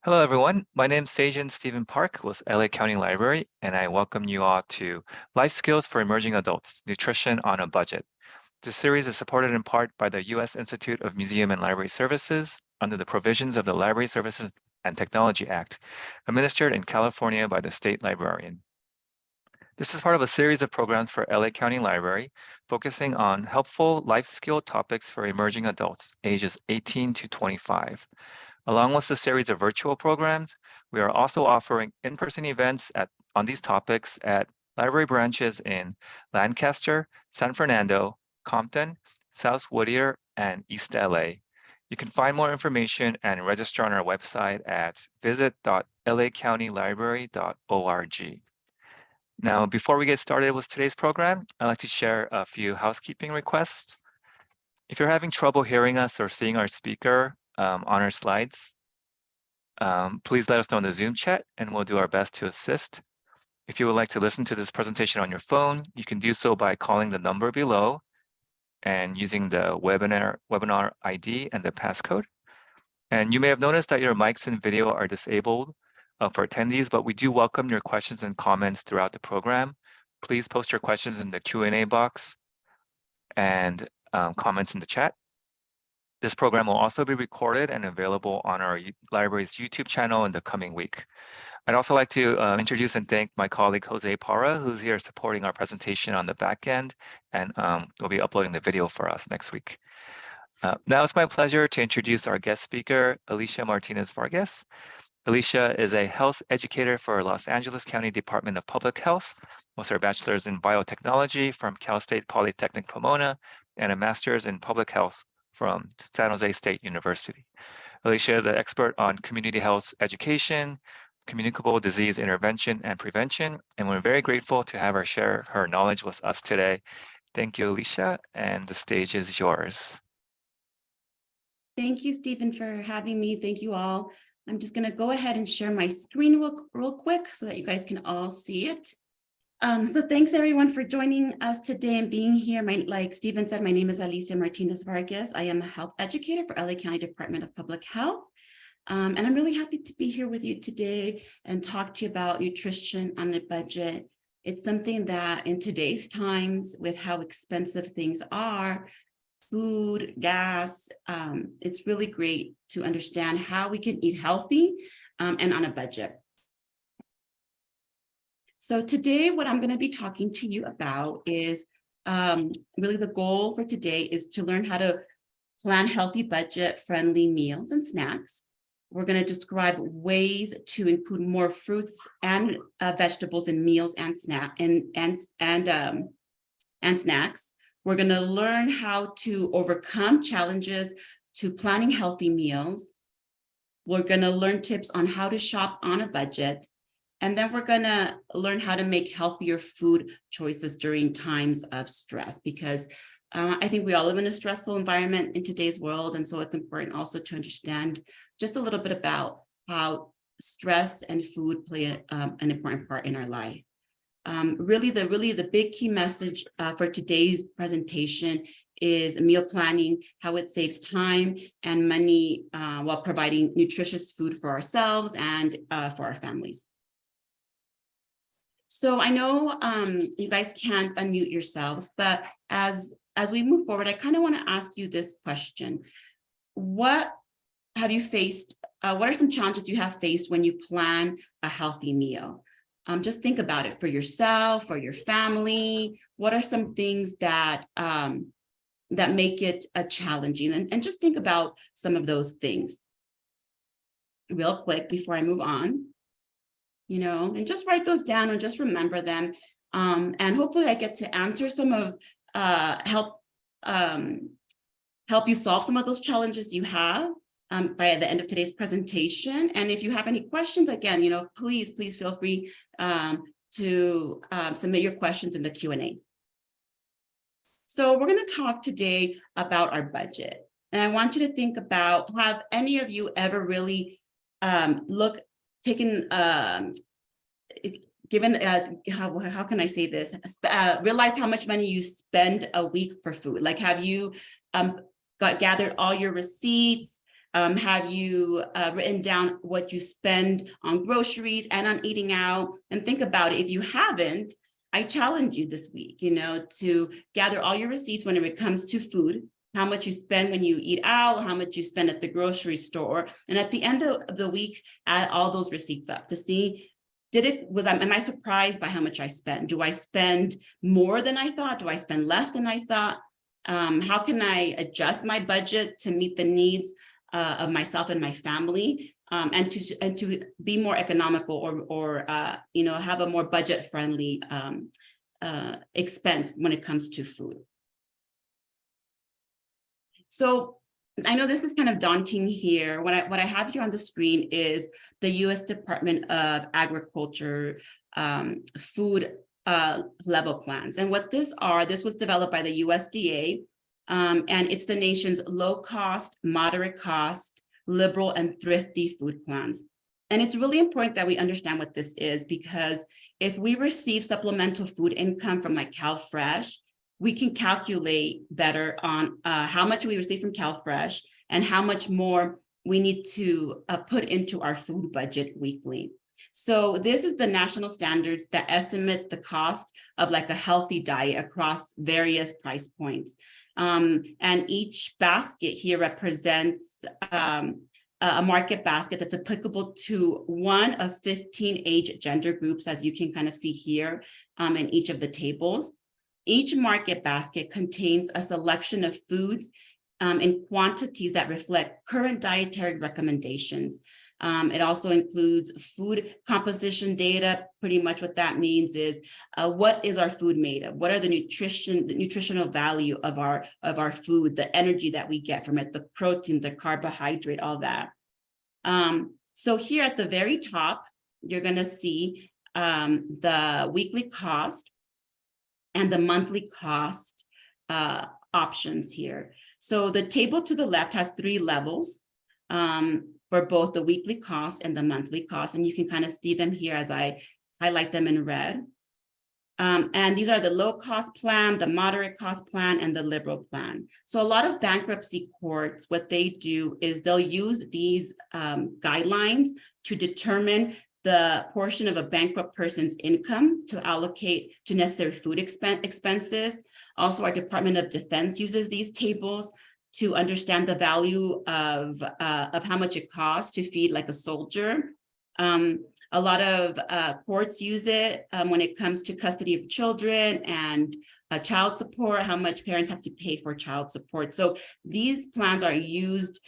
Hello, everyone. My name is Sejan Stephen Park with LA County Library, and I welcome you all to Life Skills for Emerging Adults, Nutrition on a Budget. This series is supported in part by the U.S. Institute of Museum and Library Services under the provisions of the Library Services and Technology Act, administered in California by the State Librarian. This is part of a series of programs for LA County Library, focusing on helpful life skill topics for emerging adults ages 18 to 25. Along with a series of virtual programs, we are also offering in-person events on these topics at library branches in Lancaster, San Fernando, Compton, South Whittier, and East LA. You can find more information and register on our website at visit.lacountylibrary.org. Now, before we get started with today's program, I'd like to share a few housekeeping requests. If you're having trouble hearing us or seeing our speaker on our slides, please let us know in the Zoom chat and we'll do our best to assist. If you would like to listen to this presentation on your phone, you can do so by calling the number below and using the webinar ID and the passcode. And you may have noticed that your mics and video are disabled for attendees, but we do welcome your questions and comments throughout the program. Please post your questions in the Q&A box and comments in the chat. This program will also be recorded and available on our library's YouTube channel in the coming week. I'd also like to introduce and thank my colleague, Jose Parra, who's here supporting our presentation on the back end, and will be uploading the video for us next week. Now it's my pleasure to introduce our guest speaker, Alicia Martinez Vargas. Alicia is a health educator for Los Angeles County Department of Public Health, with her bachelor's in biotechnology from Cal State Polytechnic Pomona, and a master's in public health from San Jose State University. Alicia is the expert on community health education, communicable disease intervention and prevention, and we're very grateful to have her share her knowledge with us today. Thank you, Alicia, and the stage is yours. Thank you, Stephen, for having me. Thank you all. I'm just going to go ahead and share my screen real quick so that you guys can all see it. So thanks everyone for joining us today and being here. Like Stephen said, my name is Alicia Martinez Vargas. I am a health educator for LA County Department of Public Health. And I'm really happy to be here with you today and talk to you about nutrition on a budget. It's something that in today's times, with how expensive things are, food, gas, it's really great to understand how we can eat healthy and on a budget. So today, what I'm going to be talking to you about is really the goal for today is to learn how to plan healthy, budget-friendly meals and snacks. We're going to describe ways to include more fruits and vegetables in meals and snacks. We're going to learn how to overcome challenges to planning healthy meals. We're going to learn tips on how to shop on a budget. And then we're going to learn how to make healthier food choices during times of stress, because I think we all live in a stressful environment in today's world. And so it's important also to understand just a little bit about how stress and food play an important part in our life. Really the big key message for today's presentation is meal planning, how it saves time and money while providing nutritious food for ourselves and for our families. So I know you guys can't unmute yourselves, but as we move forward, I kind of want to ask you this question. What have you faced? What are some challenges you have faced when you plan a healthy meal? Just think about it for yourself or your family. What are some things that that make it challenging? And just think about some of those things real quick before I move on. And just write those down and just remember them. And hopefully I get to answer some of, help you solve some of those challenges you have by the end of today's presentation. And if you have any questions, again, please feel free to submit your questions in the Q&A. So we're going to talk today about our budget. And I want you to think about, have any of you ever really how can I say this? Realize how much money you spend a week for food? Like, have you gathered all your receipts? Have you written down what you spend on groceries and on eating out? And think about it. If you haven't, I challenge you this week, to gather all your receipts when it comes to food, how much you spend when you eat out, how much you spend at the grocery store. And at the end of the week, add all those receipts up to see, am I surprised by how much I spend? Do I spend more than I thought? Do I spend less than I thought? How can I adjust my budget to meet the needs of myself and my family, and to be more economical or have a more budget-friendly expense when it comes to food. So I know this is kind of daunting here. What I have here on the screen is the U.S. Department of Agriculture food level plans. And what this was developed by the USDA, and it's the nation's low cost, moderate cost, liberal and thrifty food plans. And it's really important that we understand what this is, because if we receive supplemental food income from like CalFresh, we can calculate better on how much we receive from CalFresh and how much more we need to put into our food budget weekly. So this is the national standards that estimates the cost of like a healthy diet across various price points. And each basket here represents a market basket that's applicable to one of 15 age gender groups, as you can kind of see here in each of the tables. Each market basket contains a selection of foods in quantities that reflect current dietary recommendations. It also includes food composition data. Pretty much what that means is what is our food made of? What are the nutritional value of our food, the energy that we get from it, the protein, the carbohydrate, all that. So here at the very top, you're going to see the weekly cost and the monthly cost options here. So the table to the left has 3 levels for both the weekly cost and the monthly cost. And you can kind of see them here as I highlight them in red. And these are the low cost plan, the moderate cost plan, and the liberal plan. So a lot of bankruptcy courts, what they do is they'll use these guidelines to determine the portion of a bankrupt person's income to allocate to necessary food expenses. Also, our Department of Defense uses these tables to understand the value of how much it costs to feed like a soldier. A lot of courts use it when it comes to custody of children and child support, how much parents have to pay for child support. So these plans are used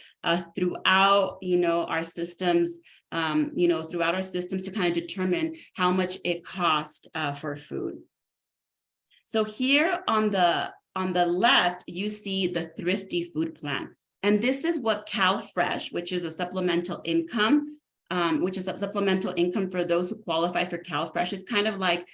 throughout, our systems, throughout our systems to kind of determine how much it costs for food. So here on the left, you see the thrifty food plan. And this is what CalFresh, which is a supplemental income, for those who qualify for CalFresh. Is kind of like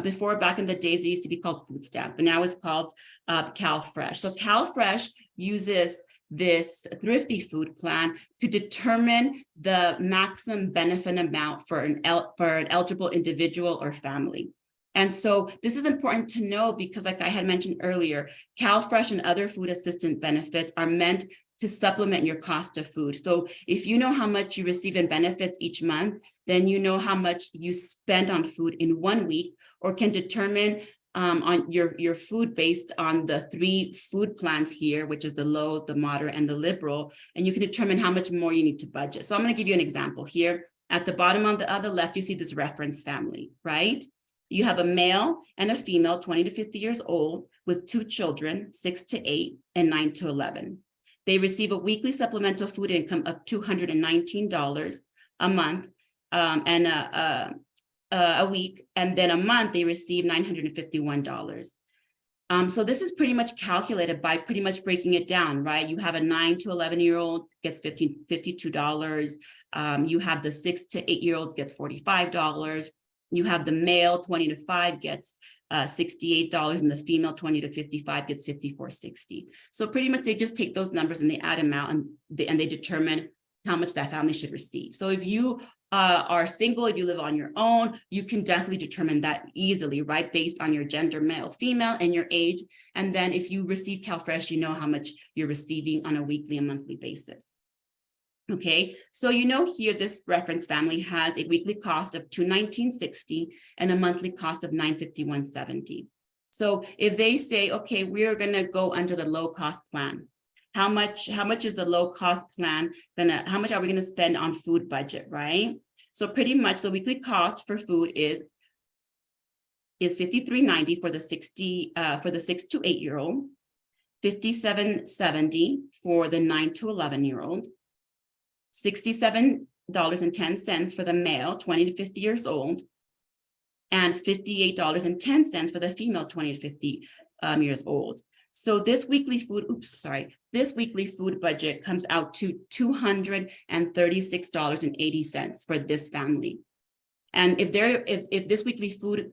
before, back in the days, it used to be called food stamp, but now it's called CalFresh. So CalFresh uses this thrifty food plan to determine the maximum benefit amount for an eligible individual or family. And so this is important to know because, like I had mentioned earlier, CalFresh and other food assistance benefits are meant to supplement your cost of food. So if you know how much you receive in benefits each month, then you know how much you spend on food in 1 week, or can determine on your food based on the 3 food plans here, which is the low, the moderate, and the liberal, and you can determine how much more you need to budget. So I'm going to give you an example here. At the bottom on the other left, you see this reference family, right? You have a male and a female, 20 to 50 years old, with 2 children, 6 to 8 and 9 to 11. They receive a weekly supplemental food income of $219 a month and a week, and then a month they receive $951. So this is pretty much calculated by pretty much breaking it down, right? You have a 9 to 11-year-old gets $52. You have the 6 to 8-year-olds gets $45. You have the male 20 to 5 gets $68, and the female 20 to 55 gets $54.60. So pretty much they just take those numbers and they add them out, and they determine how much that family should receive. So if you are single, if you live on your own, you can definitely determine that easily, right? Based on your gender, male, female, and your age. And then if you receive CalFresh, you know how much you're receiving on a weekly and monthly basis. Okay, so here this reference family has a weekly cost of $219.60 and a monthly cost of $951.70. So if they say, okay, we're gonna go under the low cost plan, how much is the low cost plan gonna, how much are we gonna spend on food budget, right? So pretty much the weekly cost for food is $53.90 for the 6 to 8 year old, $57.70 for the 9 to 11 year old, $67.10 for the male 20 to 50 years old, and $58.10 for the female 20 to 50 years old. So this weekly food, this weekly food budget comes out to $236.80 for this family. And if this weekly food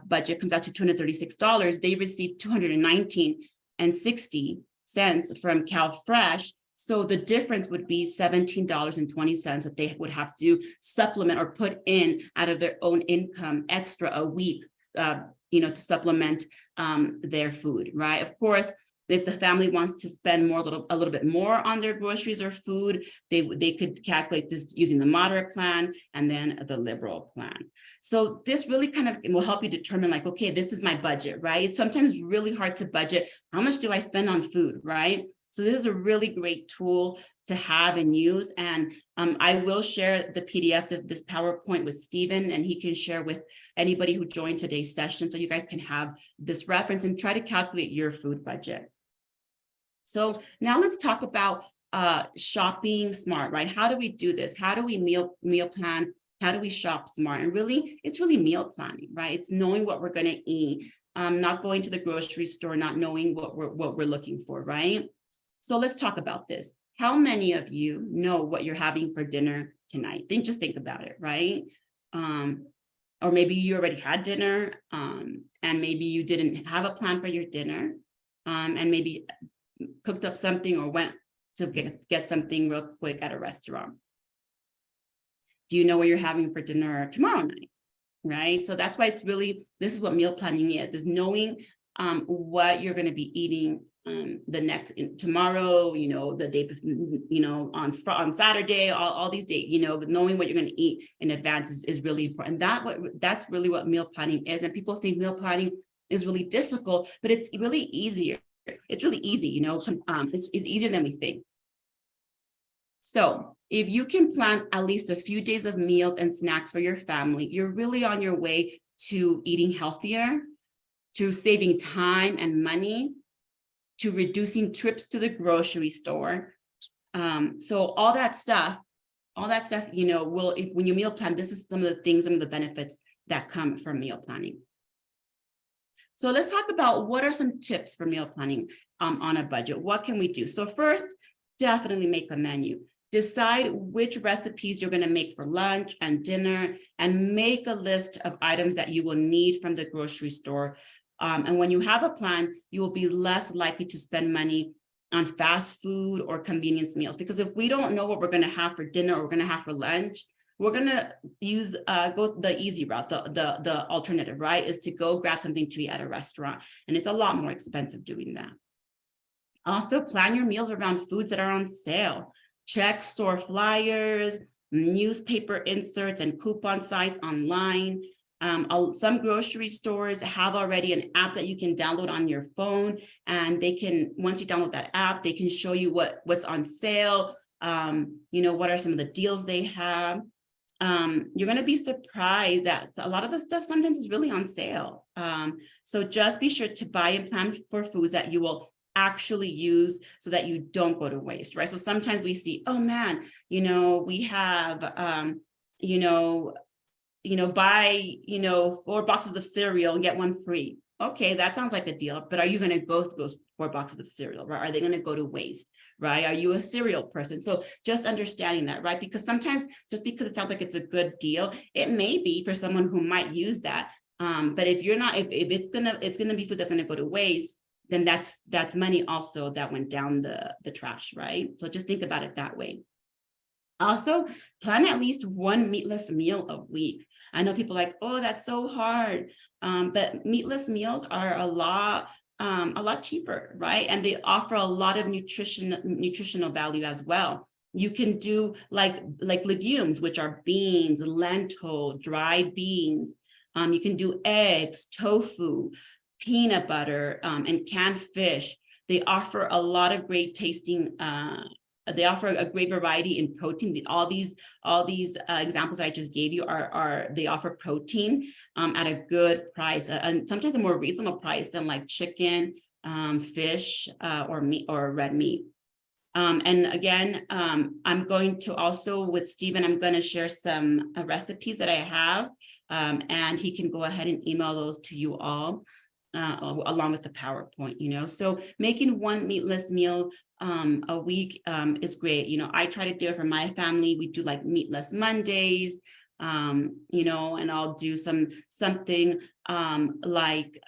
budget comes out to $236, they receive $219.60 from CalFresh. So the difference would be $17.20 that they would have to supplement or put in out of their own income extra a week, to supplement their food, right? Of course, if the family wants to spend a little bit more on their groceries or food, they could calculate this using the moderate plan and then the liberal plan. So this really kind of will help you determine, like, okay, this is my budget, right? It's sometimes really hard to budget. How much do I spend on food, right? So this is a really great tool to have and use. And I will share the PDF of this PowerPoint with Stephen, and he can share with anybody who joined today's session, so you guys can have this reference and try to calculate your food budget. So now let's talk about shopping smart, right? How do we do this? How do we meal plan? How do we shop smart? And really, it's really meal planning, right? It's knowing what we're going to eat, not going to the grocery store, not knowing what we're looking for, right? So let's talk about this. How many of you know what you're having for dinner tonight? Just think about it, right? Or maybe you already had dinner, and maybe you didn't have a plan for your dinner, and maybe cooked up something or went to get something real quick at a restaurant. Do you know what you're having for dinner tomorrow night, right? So that's why this is what meal planning is knowing what you're going to be eating tomorrow, the day, on Saturday, all these days, knowing what you're going to eat in advance is really important. That's really what meal planning is. And people think meal planning is really difficult, but it's really easier. It's really easy, it's easier than we think. So if you can plan at least a few days of meals and snacks for your family, you're really on your way to eating healthier, to saving time and money, to reducing trips to the grocery store. So all that stuff, when you meal plan, this is some of the benefits that come from meal planning. So let's talk about what are some tips for meal planning on a budget. What can we do? So first, definitely make a menu. Decide which recipes you're going to make for lunch and dinner, and make a list of items that you will need from the grocery store. And when you have a plan, you will be less likely to spend money on fast food or convenience meals. Because if we don't know what we're going to have for dinner or we're going to have for lunch, we're going to go the easy route. The alternative, right, is to go grab something to eat at a restaurant. And it's a lot more expensive doing that. Also, plan your meals around foods that are on sale. Check store flyers, newspaper inserts, and coupon sites online. Some grocery stores have already an app that you can download on your phone, and once you download that app, they can show you what's on sale, what are some of the deals they have. You're going to be surprised that a lot of the stuff sometimes is really on sale. So just be sure to buy and plan for foods that you will actually use so that you don't go to waste, right? So sometimes we see, oh man, we have, buy, 4 boxes of cereal and get 1 free. Okay, that sounds like a deal, but are you going to go through those 4 boxes of cereal, right? Are they going to go to waste, right? Are you a cereal person? So just understanding that, right? Because sometimes just because it sounds like it's a good deal, it may be for someone who might use that. But if you're not, if it's gonna be food that's gonna go to waste, then that's money also that went down the trash, right? So just think about it that way. Also, plan at least 1 meatless meal a week. I know people are like, oh, that's so hard. But meatless meals are a lot cheaper, right? And they offer a lot of nutritional value as well. You can do like legumes, which are beans, lentil, dried beans. You can do eggs, tofu, peanut butter, and canned fish. They offer a lot of great tasting. They offer a great variety in protein. All these examples I just gave you they offer protein at a good price, and sometimes a more reasonable price than like chicken, fish, or meat or red meat. And again, I'm going to also with Stephen, I'm going to share some recipes that I have, and he can go ahead and email those to you all, along with the PowerPoint, So making one meatless meal a week is great. I try to do it for my family. We do like meatless Mondays, and I'll do something like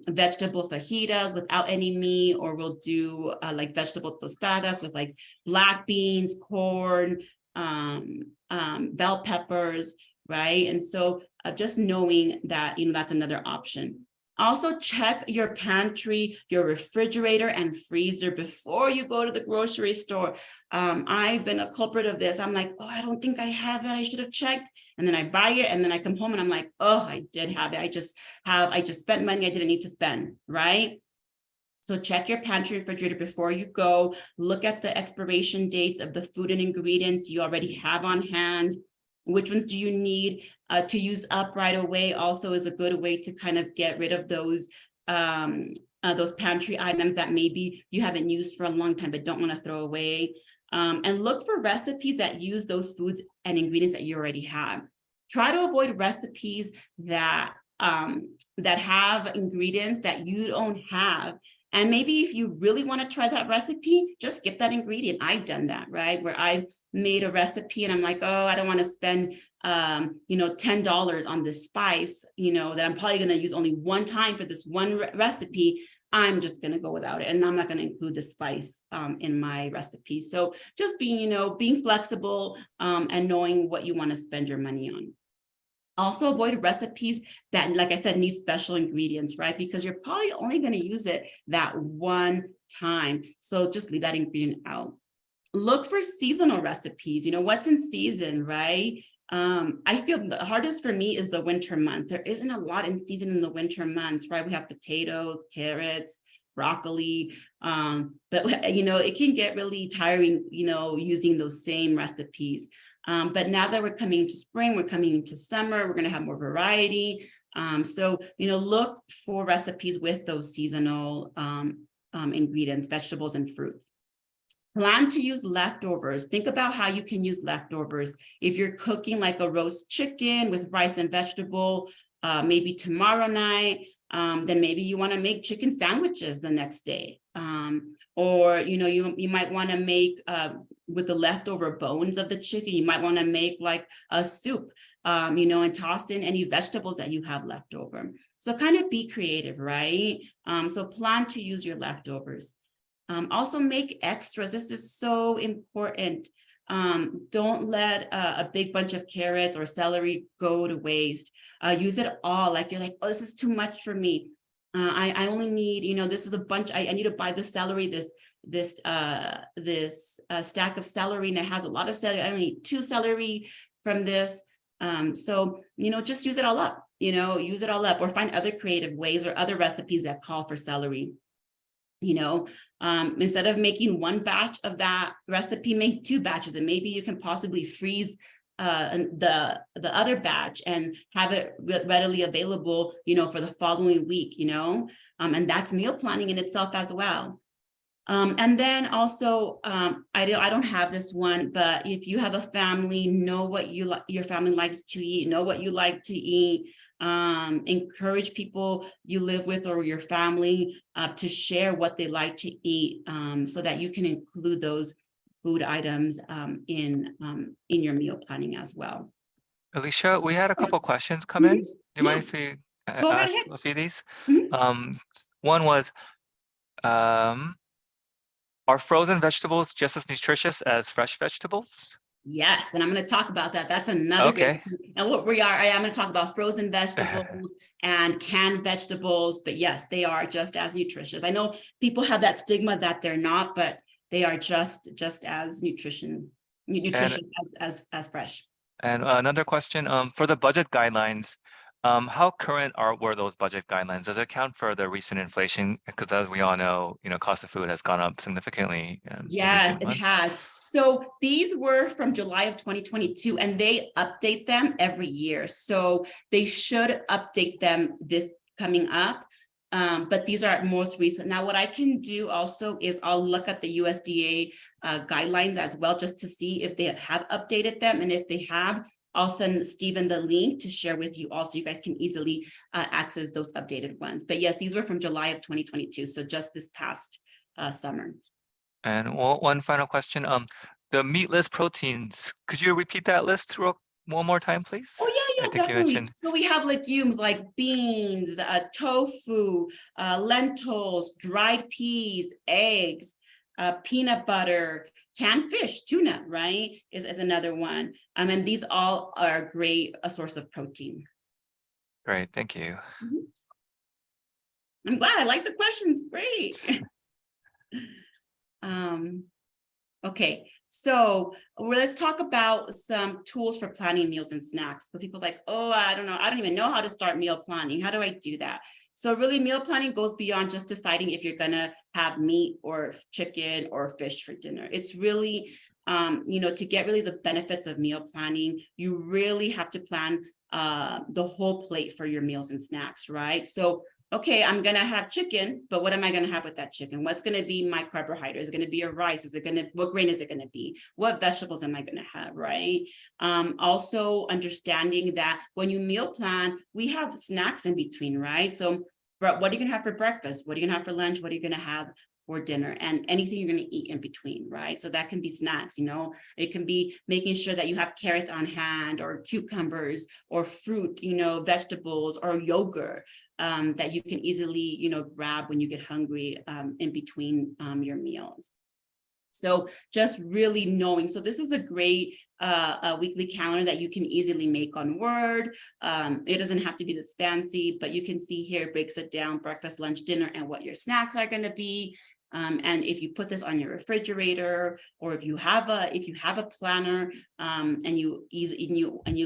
vegetable fajitas without any meat, or we'll do like vegetable tostadas with like black beans, corn, bell peppers, right? And so just knowing that, that's another option. Also check your pantry, your refrigerator and freezer before you go to the grocery store. I've been a culprit of this. I'm like, oh, I don't think I have that. I should have checked. And then I buy it and then I come home and I'm like, oh, I did have it. I just spent money I didn't need to spend, right? So check your pantry refrigerator before you go. Look at the expiration dates of the food and ingredients you already have on hand. Which ones do you need to use up right away? Also is a good way to kind of get rid of those pantry items that maybe you haven't used for a long time but don't want to throw away. And look for recipes that use those foods and ingredients that you already have. Try to avoid recipes that have ingredients that you don't have. And maybe if you really want to try that recipe, just skip that ingredient. I've done that, right? Where I made a recipe and I'm like, oh, I don't want to spend, $10 on this spice, that I'm probably going to use only one time for this one recipe. I'm just going to go without it. And I'm not going to include the spice in my recipe. So just being flexible and knowing what you want to spend your money on. Also avoid recipes that, like I said, need special ingredients, right? Because you're probably only going to use it that one time. So just leave that ingredient out. Look for seasonal recipes, what's in season, right? I feel the hardest for me is the winter months. There isn't a lot in season in the winter months, right? We have potatoes, carrots, broccoli, but it can get really tiring, using those same recipes. But now that we're coming into spring, we're coming into summer, we're going to have more variety. So, look for recipes with those seasonal ingredients, vegetables and fruits. Plan to use leftovers. Think about how you can use leftovers. If you're cooking like a roast chicken with rice and vegetable, maybe tomorrow night, then maybe you want to make chicken sandwiches the next day. Or, you might want to make, with the leftover bones of the chicken, you might want to make like a soup, and toss in any vegetables that you have left over. So kind of be creative, right? So plan to use your leftovers. Also make extras. This is so important. Don't let a big bunch of carrots or celery go to waste. Use it all. Like you're like, oh, this is too much for me. I only need, this is a bunch. I need to buy the celery, this stack of celery, and it has a lot of celery. I only need 2 celery from this. So, just use it all up, use it all up, or find other creative ways or other recipes that call for celery. Instead of making one batch of that recipe, make 2 batches, and maybe you can possibly freeze the other batch and have it readily available, for the following week, and that's meal planning in itself as well. And then also, I don't have this one, but if you have a family, know what your family likes to eat, know what you like to eat. Encourage people you live with or your family to share what they like to eat, so that you can include those food items in your meal planning as well. Alicia, we had a couple questions come in. Do you mind if we ask a few of these? One was, are frozen vegetables just as nutritious as fresh vegetables? Yes, and I'm going to talk about that. That's another good. And what I'm going to talk about frozen vegetables and canned vegetables, but yes, they are just as nutritious. I know people have that stigma that they're not, but they are just as nutritious. nutritious as fresh. And another question, for the budget guidelines, how current were those budget guidelines? Does it account for the recent inflation? Because as we all know, cost of food has gone up significantly in Yes, recent it months. has. So these were from July of 2022, and they update them every year. So they should update them this coming up. But these are most recent. Now, what I can do also is I'll look at the USDA guidelines as well, just to see if they have updated them. And if they have, I'll send Stephen the link to share with you also. You guys can easily access those updated ones. But yes, these were from July of 2022. So just this past summer. And one final question, the meatless proteins, could you repeat that list one more time, please? Oh, yeah, I think definitely. you mentioned. So we have legumes like beans, tofu, lentils, dried peas, eggs, peanut butter, canned fish, tuna, right, is another one. And these all are great, a source of protein. Great, thank you. I'm glad. I like the questions. Great. Okay, so let's talk about some tools for planning meals and snacks. So people's like, oh, I don't know. I don't even know how to start meal planning. How do I do that? So really, meal planning goes beyond just deciding if you're gonna have meat or chicken or fish for dinner. It's really, to get really the benefits of meal planning, you really have to plan the whole plate for your meals and snacks, right? So okay, I'm gonna have chicken, but what am I gonna have with that chicken? What's gonna be my carbohydrate? Is it gonna be a rice? What grain is it gonna be? What vegetables am I gonna have, right? Also understanding that when you meal plan, we have snacks in between, right? So what are you gonna have for breakfast? What are you gonna have for lunch? What are you gonna have for dinner? And anything you're gonna eat in between, right? So that can be snacks, it can be making sure that you have carrots on hand or cucumbers or fruit, vegetables or yogurt that you can easily, grab when you get hungry in between your meals. So just really knowing, so this is a great weekly calendar that you can easily make on Word. It doesn't have to be this fancy, but you can see here, it breaks it down, breakfast, lunch, dinner, and what your snacks are gonna be. And if you put this on your refrigerator, or if you have a planner, and you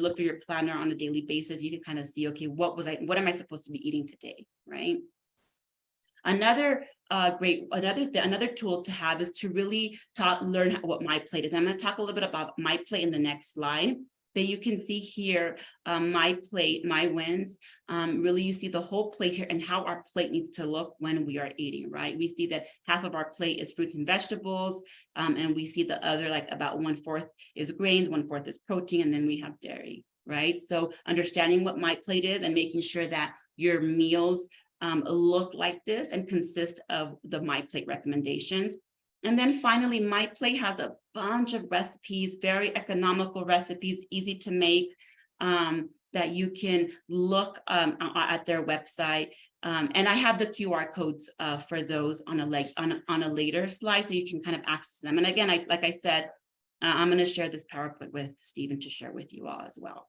look through your planner on a daily basis, you can kind of see, okay, what am I supposed to be eating today, right? Another tool to have is to really learn what my plate is. I'm going to talk a little bit about my plate in the next slide. But you can see here, my plate, my wins. Really, you see the whole plate here and how our plate needs to look when we are eating, right? We see that half of our plate is fruits and vegetables, and we see the other, like about 1/4 is grains, 1/4 is protein, and then we have dairy, right? So understanding what my plate is and making sure that your meals look like this and consist of the My Plate recommendations. And then finally, My Plate has a bunch of recipes, very economical recipes, easy to make, that you can look at their website. And I have the QR codes for those on a later slide, so you can kind of access them. And again, like I said, I'm going to share this PowerPoint with Stephen to share with you all as well.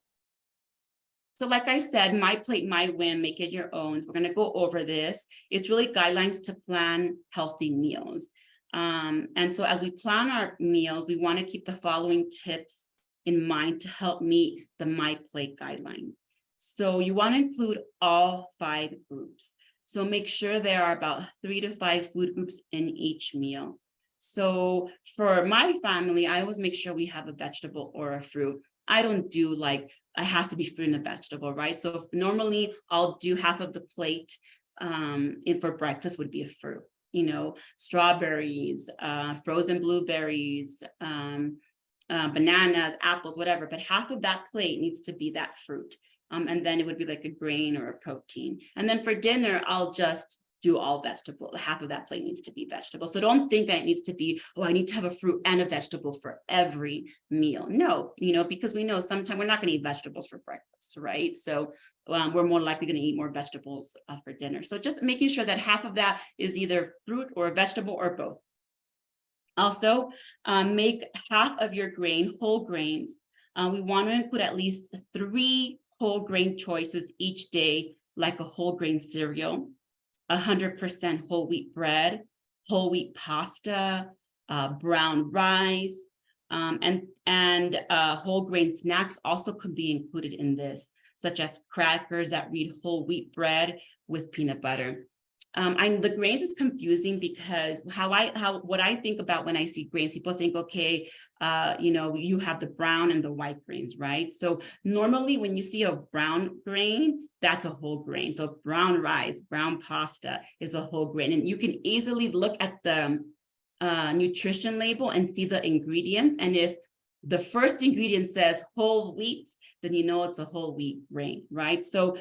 So like I said, My Plate, My Win, make it your own. We're going to go over this. It's really guidelines to plan healthy meals. And so as we plan our meals, we want to keep the following tips in mind to help meet the My Plate guidelines. So you want to include all 5 groups. So make sure there are about 3 to 5 food groups in each meal. So for my family, I always make sure we have a vegetable or a fruit. I don't do like, it has to be fruit and a vegetable, right? So normally I'll do half of the plate for breakfast would be a fruit, strawberries, frozen blueberries, bananas, apples, whatever, but half of that plate needs to be that fruit. And then it would be like a grain or a protein. And then for dinner, I'll just do all vegetable. Half of that plate needs to be vegetable. So don't think that it needs to be, oh, I need to have a fruit and a vegetable for every meal. No, because we know sometimes we're not going to eat vegetables for breakfast, right? So we're more likely going to eat more vegetables for dinner. So just making sure that half of that is either fruit or a vegetable or both. Also, make half of your grain whole grains. We want to include at least 3 whole grain choices each day, like a whole grain cereal, 100% whole wheat bread, whole wheat pasta, brown rice, And whole grain snacks also could be included in this, such as crackers that read whole wheat bread with peanut butter. The grains is confusing because what I think about when I see grains, people think, okay, you have the brown and the white grains, right? So normally when you see a brown grain, that's a whole grain. So brown rice, brown pasta is a whole grain. And you can easily look at the nutrition label and see the ingredients. And if the first ingredient says whole wheat, then you know it's a whole wheat grain, right? So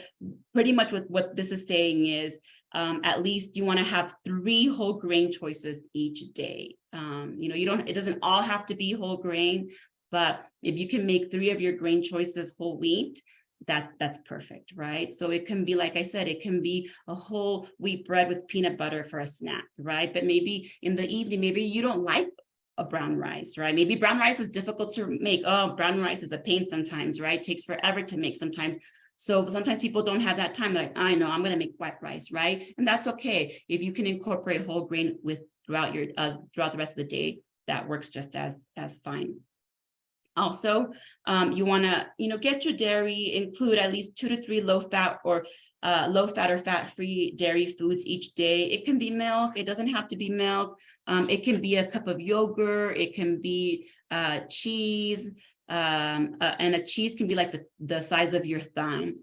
pretty much what this is saying is at least you want to have 3 whole grain choices each day. It doesn't all have to be whole grain, but if you can make 3 of your grain choices whole wheat, that's perfect, right? So it can be, like I said, it can be a whole wheat bread with peanut butter for a snack, right? But maybe in the evening, maybe you don't like a brown rice, right? Maybe brown rice is difficult to make. Oh, brown rice is a pain sometimes, right? It takes forever to make sometimes. So sometimes people don't have that time. They're like, I know, I'm going to make white rice, right? And that's okay. If you can incorporate whole grain throughout the rest of the day, that works just as fine. Also, you want to, get your dairy, include at least 2 to 3 low-fat or fat-free dairy foods each day. It can be milk. It doesn't have to be milk. It can be a cup of yogurt. It can be cheese. And a cheese can be like the size of your thumb.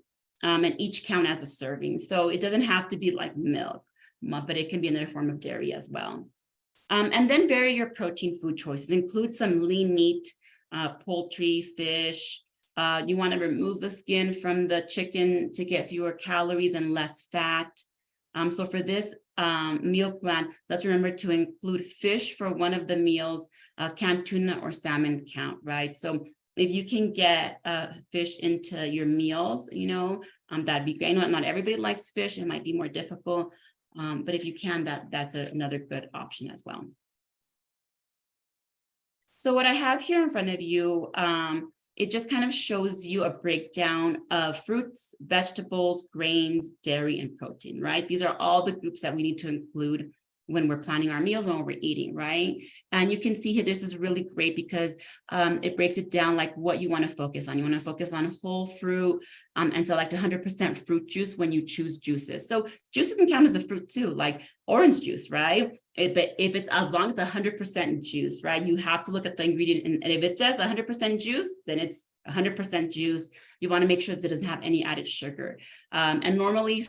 And each count as a serving. So it doesn't have to be like milk, but it can be another form of dairy as well. And then vary your protein food choices. Include some lean meat, poultry, fish. You want to remove the skin from the chicken to get fewer calories and less fat. So for this meal plan, let's remember to include fish for one of the meals, canned tuna or salmon count, right? So if you can get fish into your meals, that'd be great. I know not everybody likes fish. It might be more difficult, but if you can, that's another good option as well. So what I have here in front of you, it just kind of shows you a breakdown of fruits, vegetables, grains, dairy, and protein, right? These are all the groups that we need to include when we're planning our meals and when we're eating, right? And you can see here, this is really great because it breaks it down like what you want to focus on. You want to focus on whole fruit and select 100% fruit juice when you choose juices. So juices can count as a fruit too, like orange juice, right? But if it's, as long as it's 100% juice, right? You have to look at the ingredient, and if it says 100% juice, then it's 100% juice. You want to make sure that it doesn't have any added sugar. And normally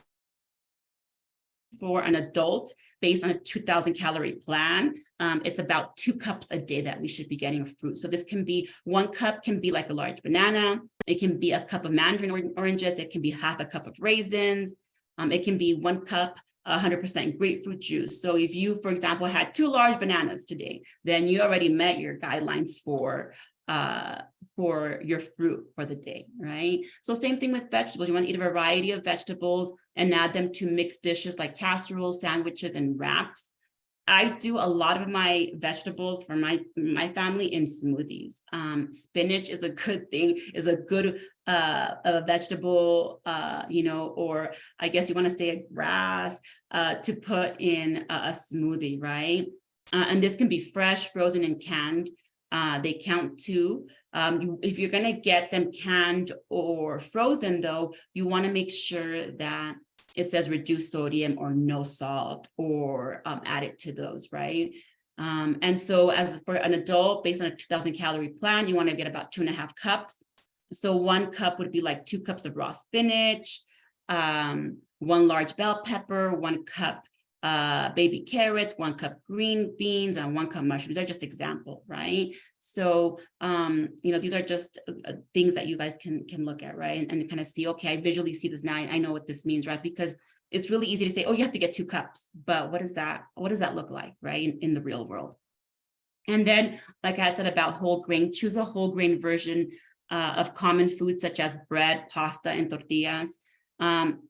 for an adult, based on a 2,000 calorie plan, it's about 2 cups a day that we should be getting of fruit. So this can be, 1 cup can be like a large banana. It can be a cup of mandarin oranges. It can be half a cup of raisins. It can be 1 cup 100% grapefruit juice. So if you, for example, had 2 large bananas today, then you already met your guidelines for your fruit for the day, right? So same thing with vegetables. You want to eat a variety of vegetables and add them to mixed dishes like casseroles, sandwiches, and wraps. I do a lot of my vegetables for my family in smoothies. Spinach is a good thing, is a good a vegetable, or I guess you want to say a grass to put in a smoothie, right? And this can be fresh, frozen, and canned. They count too. If you're going to get them canned or frozen, though, you want to make sure that it says reduced sodium or no salt or added to those, right? And so as for an adult, based on a 2,000 calorie plan, you want to get about 2.5 cups. So 1 cup would be like 2 cups of raw spinach, 1 large bell pepper, 1 cup baby carrots, 1 cup green beans, and 1 cup mushrooms. They're just example, right? So, these are just things that you guys can look at, right? And kind of see, okay, I visually see this now. I know what this means, right? Because it's really easy to say, oh, you have to get 2 cups, but what does that look like, right? In the real world. And then, like I had said about whole grain, choose a whole grain version of common foods such as bread, pasta, and tortillas.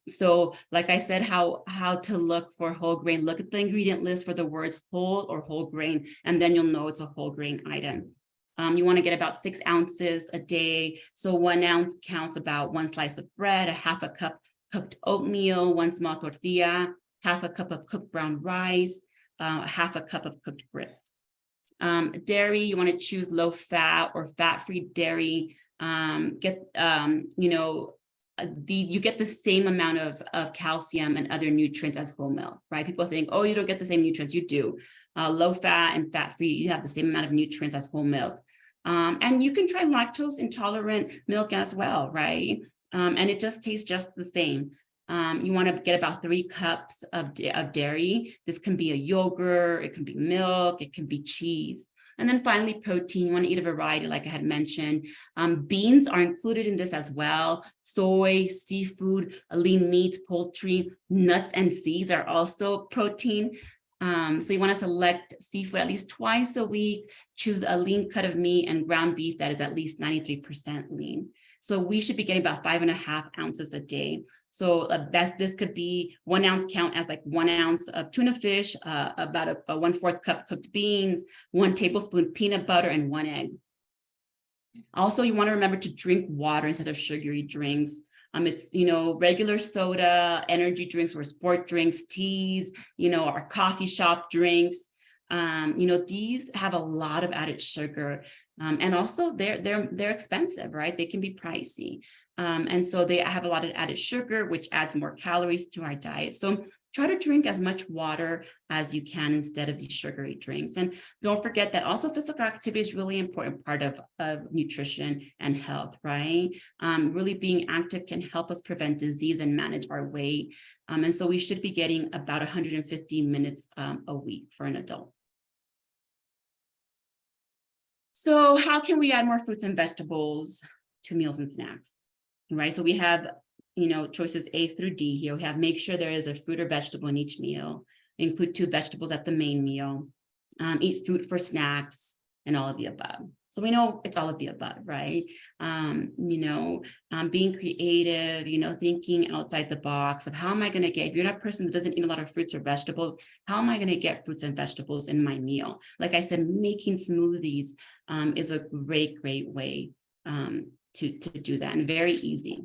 So like I said, how to look for whole grain, look at the ingredient list for the words whole or whole grain, and then you'll know it's a whole grain item. You want to get about 6 ounces a day. So 1 ounce counts about 1 slice of bread, 1/2 cup cooked oatmeal, 1 small tortilla, 1/2 cup of cooked brown rice, 1/2 cup of cooked grits. Dairy, you want to choose low fat or fat-free dairy. You get the same amount of calcium and other nutrients as whole milk, right? People think, oh, you don't get the same nutrients. You do. Low fat and fat-free, you have the same amount of nutrients as whole milk. And you can try lactose intolerant milk as well, right? And it just tastes just the same. You want to get about 3 cups of dairy. This can be a yogurt, it can be milk, it can be cheese. And then finally, protein. You want to eat a variety, like I had mentioned. Beans are included in this as well. Soy, seafood, lean meats, poultry, nuts, and seeds are also protein. So you want to select seafood at least twice a week, choose a lean cut of meat and ground beef that is at least 93% lean. So we should be getting about 5.5 ounces a day. So this could be 1 ounce count as like 1 ounce of tuna fish, about a 1/4 cup cooked beans, 1 tablespoon peanut butter, and 1 egg. Also, you want to remember to drink water instead of sugary drinks. It's, regular soda, energy drinks or sport drinks, teas, our coffee shop drinks. These have a lot of added sugar. And also they're expensive, right? They can be pricey. And so they have a lot of added sugar, which adds more calories to our diet. So try to drink as much water as you can instead of these sugary drinks. And don't forget that also physical activity is really important part of nutrition and health, right? Really being active can help us prevent disease and manage our weight. And so we should be getting about 150 minutes a week for an adult. So how can we add more fruits and vegetables to meals and snacks, right? So we have, choices A through D here. We have make sure there is a fruit or vegetable in each meal, include 2 vegetables at the main meal, eat fruit for snacks, and all of the above. So we know it's all of the above, right? Being creative, thinking outside the box of how am I going to get, if you're not a person that doesn't eat a lot of fruits or vegetables, how am I going to get fruits and vegetables in my meal? Like I said, making smoothies is a great way to do that, and very easy.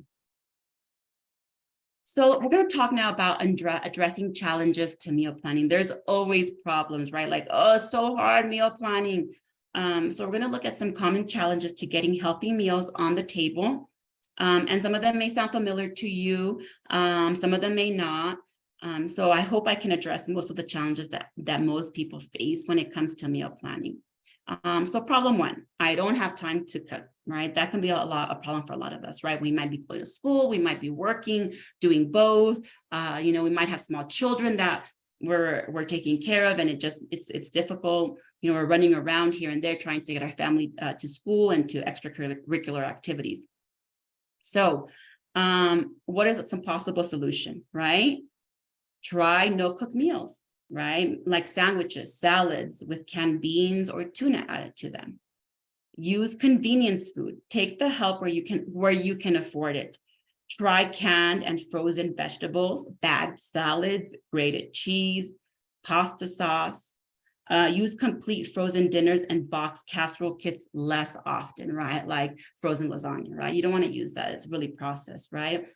So we're going to talk now about addressing challenges to meal planning. There's always problems, right? Like, oh, it's so hard meal planning. So we're going to look at some common challenges to getting healthy meals on the table. And some of them may sound familiar to you. Some of them may not. So I hope I can address most of the challenges that most people face when it comes to meal planning. So problem 1, I don't have time to cook, right? That can be a problem for a lot of us, right? We might be going to school, we might be working, doing both. We might have small children that we're taking care of, and it's difficult. We're running around here and there trying to get our family to school and to extracurricular activities. So what is some possible solution, right? Try no-cook meals, right? Like sandwiches, salads with canned beans or tuna added to them. Use convenience food. Take the help where you can afford it. Try canned and frozen vegetables, bagged salads, grated cheese, pasta sauce. Use complete frozen dinners and box casserole kits less often, right? Like frozen lasagna, right? You don't want to use that. It's really processed, right?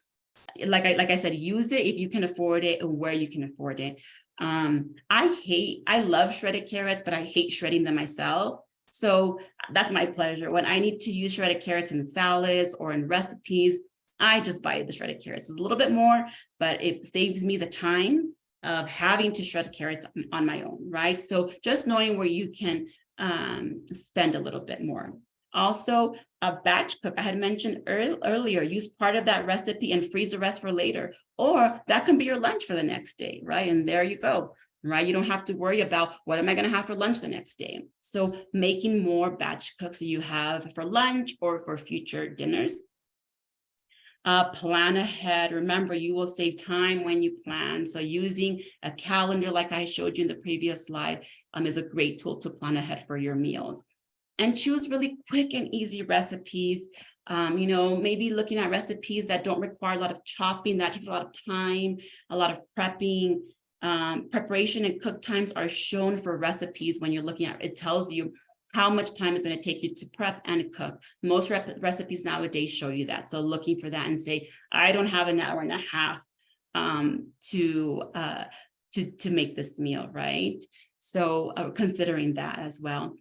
Like I said, use it if you can afford it and where you can afford it. I love shredded carrots, but I hate shredding them myself. So that's my pleasure. When I need to use shredded carrots in salads or in recipes, I just buy the shredded carrots. It's a little bit more, but it saves me the time of having to shred carrots on my own, right? So just knowing where you can spend a little bit more. Also, a batch cook, I had mentioned earlier, use part of that recipe and freeze the rest for later, or that can be your lunch for the next day, right? And there you go, right? You don't have to worry about what am I going to have for lunch the next day. So making more batch cooks you have for lunch or for future dinners. Plan ahead. Remember, you will save time when you plan. So using a calendar, like I showed you in the previous slide, is a great tool to plan ahead for your meals. And choose really quick and easy recipes. Maybe looking at recipes that don't require a lot of chopping, that takes a lot of time, a lot of prepping. Preparation and cook times are shown for recipes when you're looking at it. Tells you how much time it's going to take you to prep and cook. Most recipes nowadays show you that. So looking for that and say, I don't have an hour and a half to make this meal, right? So considering that as well.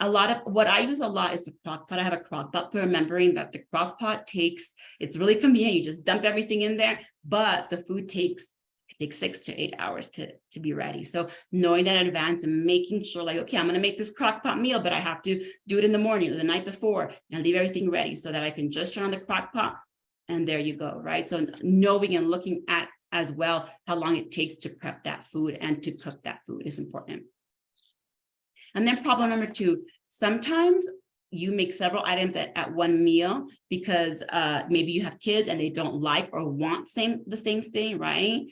a lot of what I use a lot is the crock pot. I have a crock pot for remembering that the crock pot it's really convenient. You just dump everything in there, but the food takes 6 to 8 hours to be ready. So knowing that in advance and making sure like, okay, I'm going to make this crock pot meal, but I have to do it in the morning or the night before and leave everything ready so that I can just turn on the crock pot and there you go, right? So knowing and looking at as well how long it takes to prep that food and to cook that food is important. And then problem number 2, sometimes you make several items at one meal because maybe you have kids and they don't like or want the same thing, right?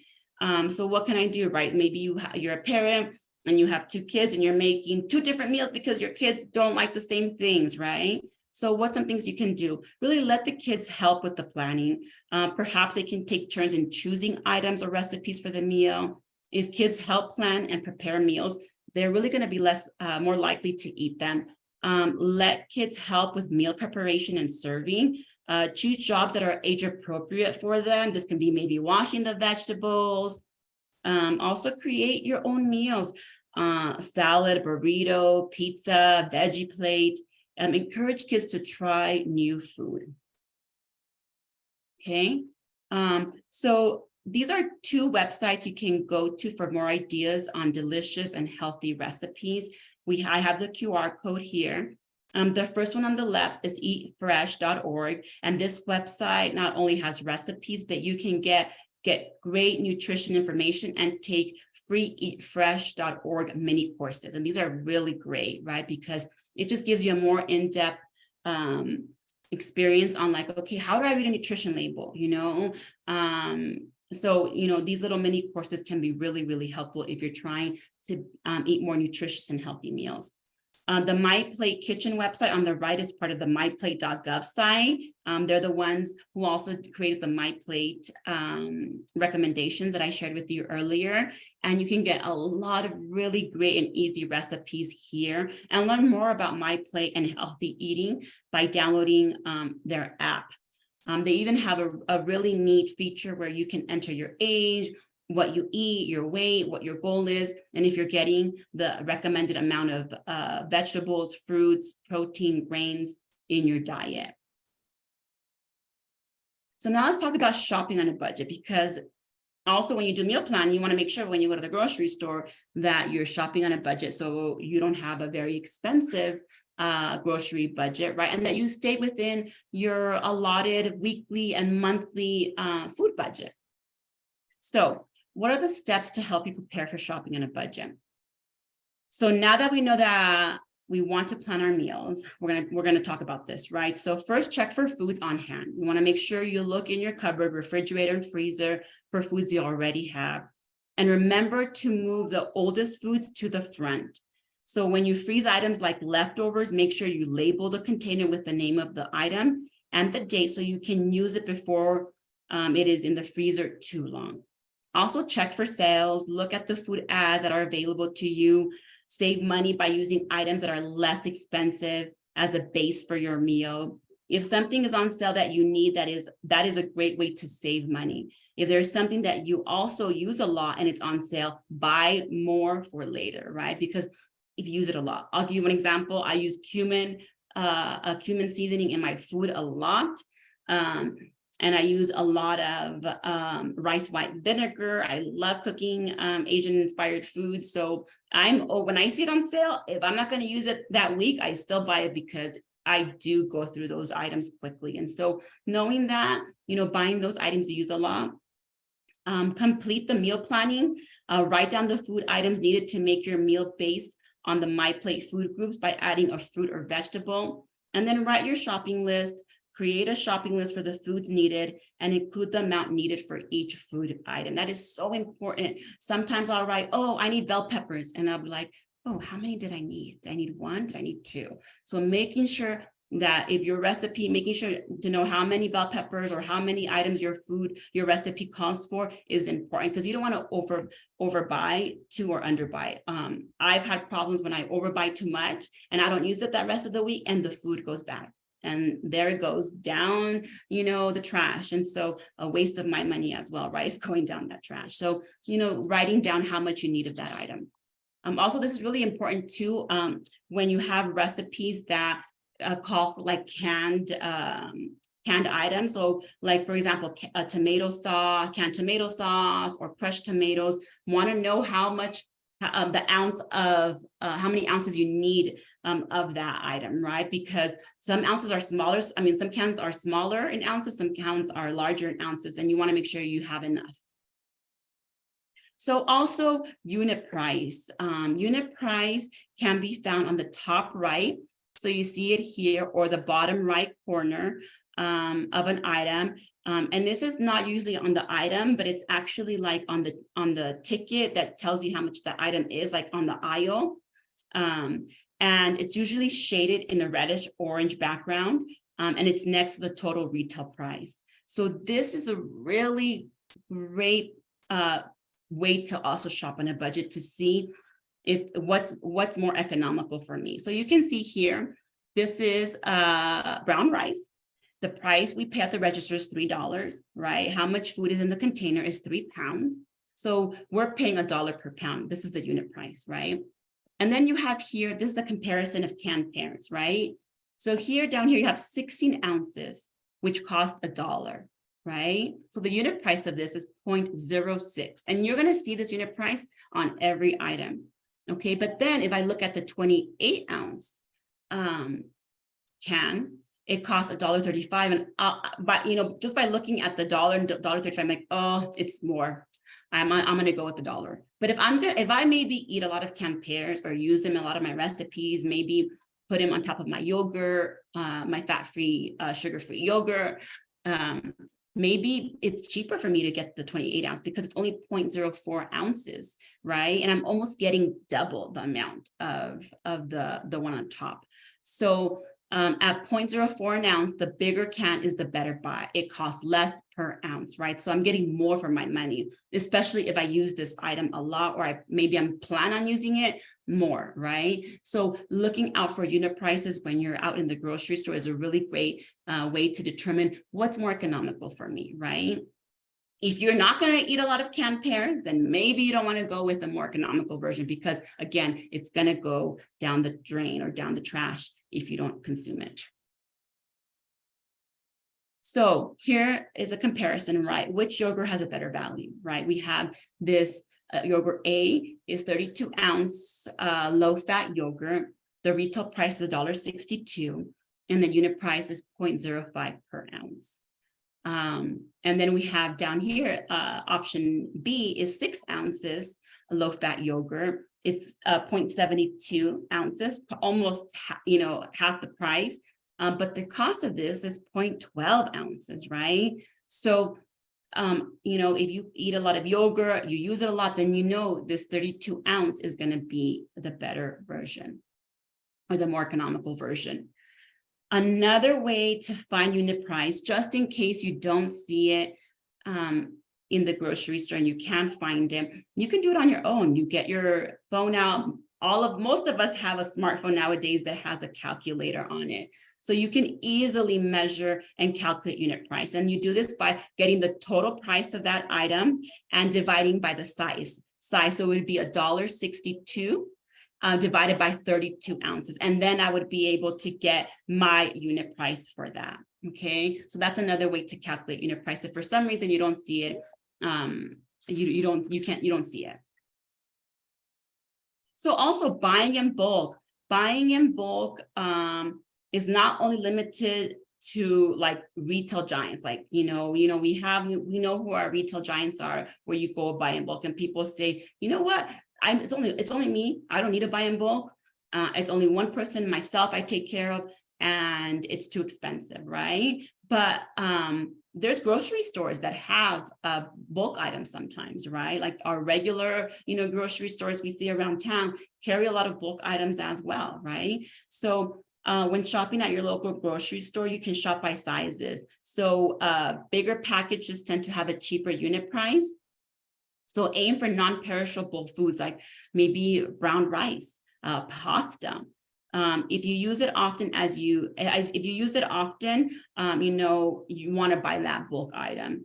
So what can I do, right? Maybe you're a parent and you have 2 kids and you're making 2 different meals because your kids don't like the same things, right? So what's some things you can do? Really let the kids help with the planning. Perhaps they can take turns in choosing items or recipes for the meal. If kids help plan and prepare meals, they're really going to be more likely to eat them. Let kids help with meal preparation and serving. Choose jobs that are age appropriate for them. This can be maybe washing the vegetables. Also create your own meals, salad, burrito, pizza, veggie plate. Encourage kids to try new food. Okay, so these are 2 websites you can go to for more ideas on delicious and healthy recipes. I have the QR code here. The first one on the left is eatfresh.org. And this website not only has recipes, but you can get great nutrition information and take free eatfresh.org mini courses. And these are really great, right? Because it just gives you a more in-depth experience on like, okay, how do I read a nutrition label, So, these little mini courses can be really, really helpful if you're trying to eat more nutritious and healthy meals. The My Plate Kitchen website on the right is part of the myplate.gov site. They're the ones who also created the My Plate recommendations that I shared with you earlier. And you can get a lot of really great and easy recipes here and learn more about My Plate and healthy eating by downloading their app. They even have a really neat feature where you can enter your age, what you eat, your weight, what your goal is, and if you're getting the recommended amount of vegetables, fruits, protein, grains in your diet. So now let's talk about shopping on a budget, because also when you do meal plan, you want to make sure when you go to the grocery store that you're shopping on a budget so you don't have a very expensive grocery budget, right? And that you stay within your allotted weekly and monthly food budget. So what are the steps to help you prepare for shopping on a budget? So now that we know that we want to plan our meals, we're gonna talk about this, right? So first, check for foods on hand. You want to make sure you look in your cupboard, refrigerator, and freezer for foods you already have. And remember to move the oldest foods to the front. So when you freeze items like leftovers, make sure you label the container with the name of the item and the date so you can use it before it is in the freezer too long. Also check for sales, look at the food ads that are available to you, save money by using items that are less expensive as a base for your meal. If something is on sale that you need, that is a great way to save money. If there's something that you also use a lot and it's on sale, buy more for later, right? Because if you use it a lot, I'll give you an example. I use cumin seasoning in my food a lot. And I use a lot of rice white vinegar. I love cooking Asian-inspired food. So when I see it on sale, if I'm not going to use it that week, I still buy it because I do go through those items quickly. And so knowing that, buying those items you use a lot, complete the meal planning, write down the food items needed to make your meal based on the My Plate food groups by adding a fruit or vegetable, and then write your shopping list. Create a shopping list for the foods needed and include the amount needed for each food item. That is so important. Sometimes I'll write, oh, I need bell peppers. And I'll be like, oh, how many did I need? Did I need 1? Did I need 2? So making sure that if your recipe, making sure to know how many bell peppers or how many items your recipe calls for is important, because you don't want to overbuy too or underbuy. I've had problems when I overbuy too much and I don't use it that rest of the week and the food goes bad. And there it goes down, the trash. And so a waste of my money as well, right? It's going down that trash. So, writing down how much you need of that item. Also, this is really important too, when you have recipes that call for like canned items. So like, for example, a tomato sauce, canned tomato sauce or crushed tomatoes, want to know how much the ounce of how many ounces you need of that item, right? Because some ounces are smaller. I mean, some cans are smaller in ounces, some cans are larger in ounces, and you want to make sure you have enough. So also unit price. Unit price can be found on the top right. So you see it here, or the bottom right corner of an item. And this is not usually on the item, but it's actually like on the ticket that tells you how much that item is, like on the aisle. And it's usually shaded in a reddish orange background, and it's next to the total retail price. So this is a really great way to also shop on a budget to see if what's more economical for me. So you can see here, this is brown rice. The price we pay at the register is $3, right? How much food is in the container is 3 pounds. So we're paying $1 per pound. This is the unit price, right? And then you have here, this is the comparison of canned pears, right? So here, down here, you have 16 ounces, which cost $1, right? So the unit price of this is 0.06. And you're going to see this unit price on every item. Okay, but then if I look at the 28 ounce can, it costs $1.35. And but just by looking at the dollar and $1.35, I'm like, oh, it's more. I'm gonna go with the $1. But if I maybe eat a lot of canned pears or use them in a lot of my recipes, maybe put them on top of my yogurt, my fat-free, sugar-free yogurt, maybe it's cheaper for me to get the 28 ounce because it's only 0.04 ounces, right? And I'm almost getting double the amount of the one on top. So at 0.04 an ounce, the bigger can is the better buy. It costs less per ounce, right? So I'm getting more for my money, especially if I use this item a lot, or maybe I'm plan on using it more, right? So looking out for unit prices when you're out in the grocery store is a really great way to determine what's more economical for me, right? If you're not going to eat a lot of canned pears, then maybe you don't want to go with the more economical version because, again, it's going to go down the drain or down the trash if you don't consume it. So here is a comparison, right? Which yogurt has a better value, right? We have this yogurt A is 32 ounce low-fat yogurt. The retail price is $1.62, and the unit price is 0.05 per ounce. And then we have down here, option B is 6 ounces low-fat yogurt. It's 0.72 ounces, almost half the price. But the cost of this is 0.12 ounces, right? So, if you eat a lot of yogurt, you use it a lot, then this 32 ounce is going to be the better version or the more economical version. Another way to find unit price, just in case you don't see it in the grocery store and you can't find it, you can do it on your own. You get your phone out. Most of us have a smartphone nowadays that has a calculator on it. So you can easily measure and calculate unit price. And you do this by getting the total price of that item and dividing by the size. So it would be $1.62. Divided by 32 ounces. And then I would be able to get my unit price for that. Okay. So that's another way to calculate unit price. If for some reason you don't see it, you don't see it. So also buying in bulk. Buying in bulk is not only limited to like retail giants, like, we know who our retail giants are, where you go buy in bulk and people say, you know what? It's only me. I don't need to buy in bulk. It's only one person, myself, I take care of, and it's too expensive, right? But there's grocery stores that have bulk items sometimes, right? Like our regular, grocery stores we see around town carry a lot of bulk items as well, right? So when shopping at your local grocery store, you can shop by sizes. So bigger packages tend to have a cheaper unit price. So aim for non-perishable foods like maybe brown rice, pasta. If you use it often, you want to buy that bulk item.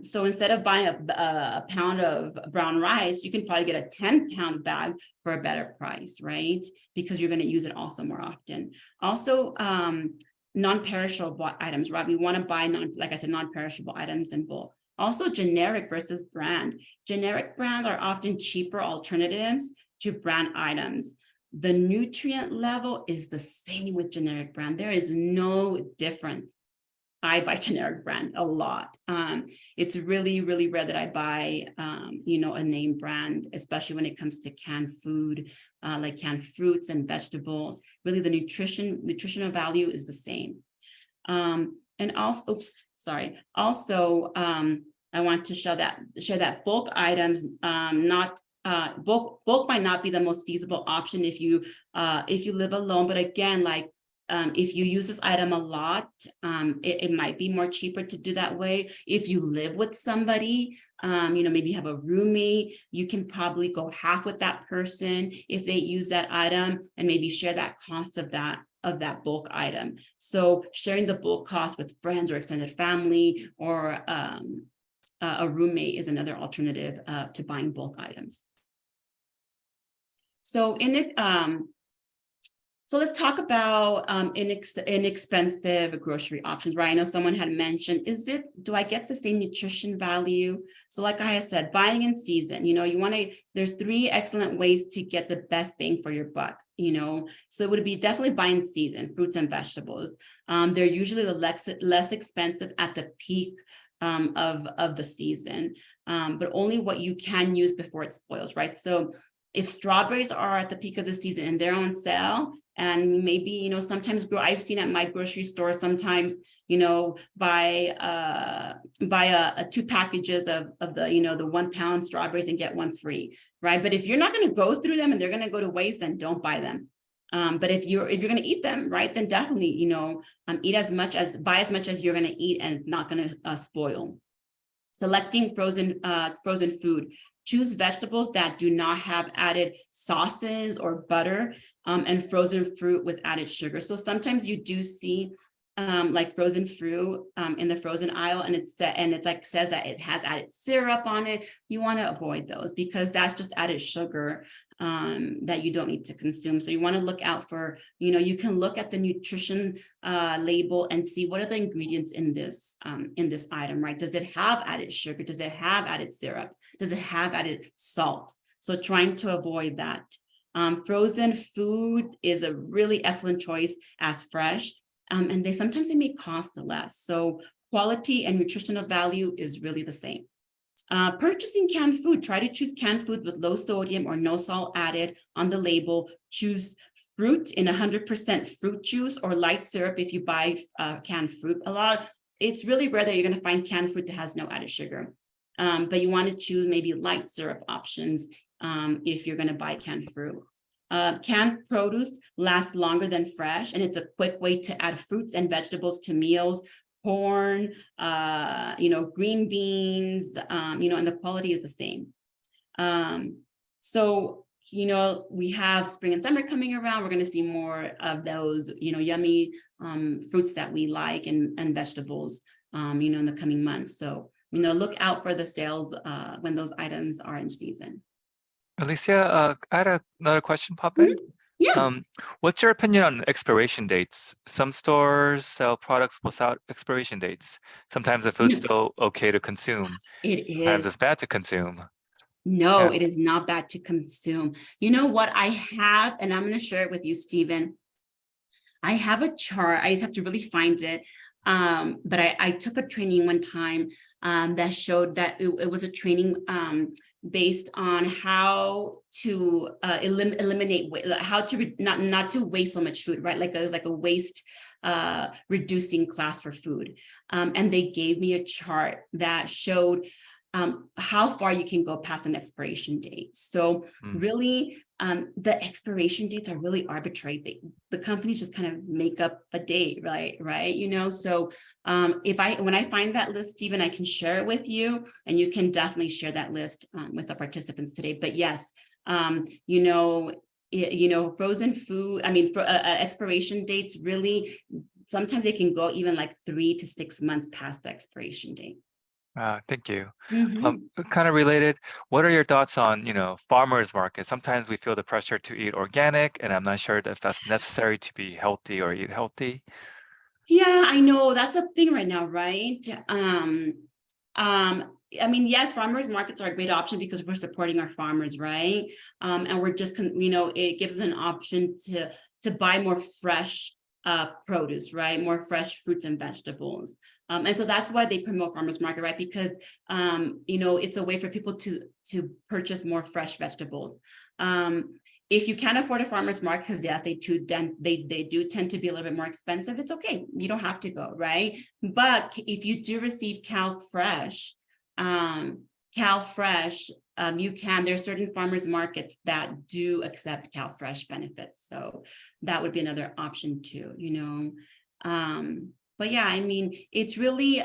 So instead of buying a pound of brown rice, you can probably get a 10-pound bag for a better price, right? Because you're going to use it also more often. Also, non-perishable items, right? We want to buy, like I said, non-perishable items in bulk. Also, generic versus brand. Generic brands are often cheaper alternatives to brand items. The nutrient level is the same with generic brand. There is no difference. I buy generic brand a lot. It's really, really rare that I buy, a name brand, especially when it comes to canned food, like canned fruits and vegetables. Really, the nutritional value is the same. And also, Also, I want to share that bulk items, bulk might not be the most feasible option if you live alone. But again, like, if you use this item a lot, it might be more cheaper to do that way. If you live with somebody, maybe you have a roommate, you can probably go half with that person if they use that item and maybe share that cost of that bulk item. So sharing the bulk cost with friends or extended family or a roommate is another alternative to buying bulk items. So So let's talk about inexpensive grocery options, right? I know someone had mentioned, do I get the same nutrition value? So like I said, buying in season, there's 3 excellent ways to get the best bang for your buck, So it would be definitely buying in season, fruits and vegetables. They're usually less expensive at the peak of the season, but only what you can use before it spoils, right? So if strawberries are at the peak of the season and they're on sale, and maybe, sometimes I've seen at my grocery store, sometimes, buy 2 packages of the 1 pound strawberries and get 1 free, right? But if you're not going to go through them and they're going to go to waste, then don't buy them. But if you're going to eat them, right, then definitely, buy as much as you're going to eat and not going to spoil. Selecting frozen food. Choose vegetables that do not have added sauces or butter, and frozen fruit with added sugar. So sometimes you do see like frozen fruit in the frozen aisle, and it says that it has added syrup on it. You want to avoid those because that's just added sugar that you don't need to consume. So you want to look out for, you can look at the nutrition label and see what are the ingredients in this item, right? Does it have added sugar? Does it have added syrup? Does it have added salt? So trying to avoid that. Frozen food is a really excellent choice as fresh. And sometimes they may cost less. So quality and nutritional value is really the same. Purchasing canned food, try to choose canned food with low sodium or no salt added on the label. Choose fruit in 100% fruit juice or light syrup if you buy canned fruit. It's really rare that you're going to find canned fruit that has no added sugar. But you want to choose maybe light syrup options if you're going to buy canned fruit. Canned produce lasts longer than fresh, and it's a quick way to add fruits and vegetables to meals. Corn, green beans, and the quality is the same. So, we have spring and summer coming around. We're going to see more of those, yummy fruits that we like and vegetables, in the coming months. So, look out for the sales when those items are in season. Alicia, I had another question pop in. Yeah. What's your opinion on expiration dates? Some stores sell products without expiration dates. Sometimes the food's still okay to consume. Sometimes it's bad to consume. No, it is not bad to consume. You know what I have, and I'm going to share it with you, Stephen. I have a chart. I just have to really find it. But I took a training one time that showed that it was a training based on how to eliminate, how to not to waste so much food, right? It was like a waste reducing class for food. And they gave me a chart that showed how far you can go past an expiration date. So really, the expiration dates are really arbitrary. The companies just kind of make up a date, right? So when I find that list, Stephen, I can share it with you, and you can definitely share that list with the participants today. But yes, frozen food, expiration dates really, sometimes they can go even like 3 to 6 months past the expiration date. Thank you. Mhm. Kind of related, what are your thoughts on, farmers markets? Sometimes we feel the pressure to eat organic, and I'm not sure if that's necessary to be healthy or eat healthy. Yeah, I know that's a thing right now, right? I mean, yes, farmers markets are a great option because we're supporting our farmers, right? And we're just, it gives us an option to buy more fresh produce, right? More fresh fruits and vegetables. And so that's why they promote farmers market, right? Because it's a way for people to purchase more fresh vegetables. If you can't afford a farmer's market, because yes, they do tend to be a little bit more expensive, it's okay. You don't have to go, right? But if you do receive CalFresh, there's certain farmers markets that do accept CalFresh benefits. So that would be another option too. But yeah, I mean, it's really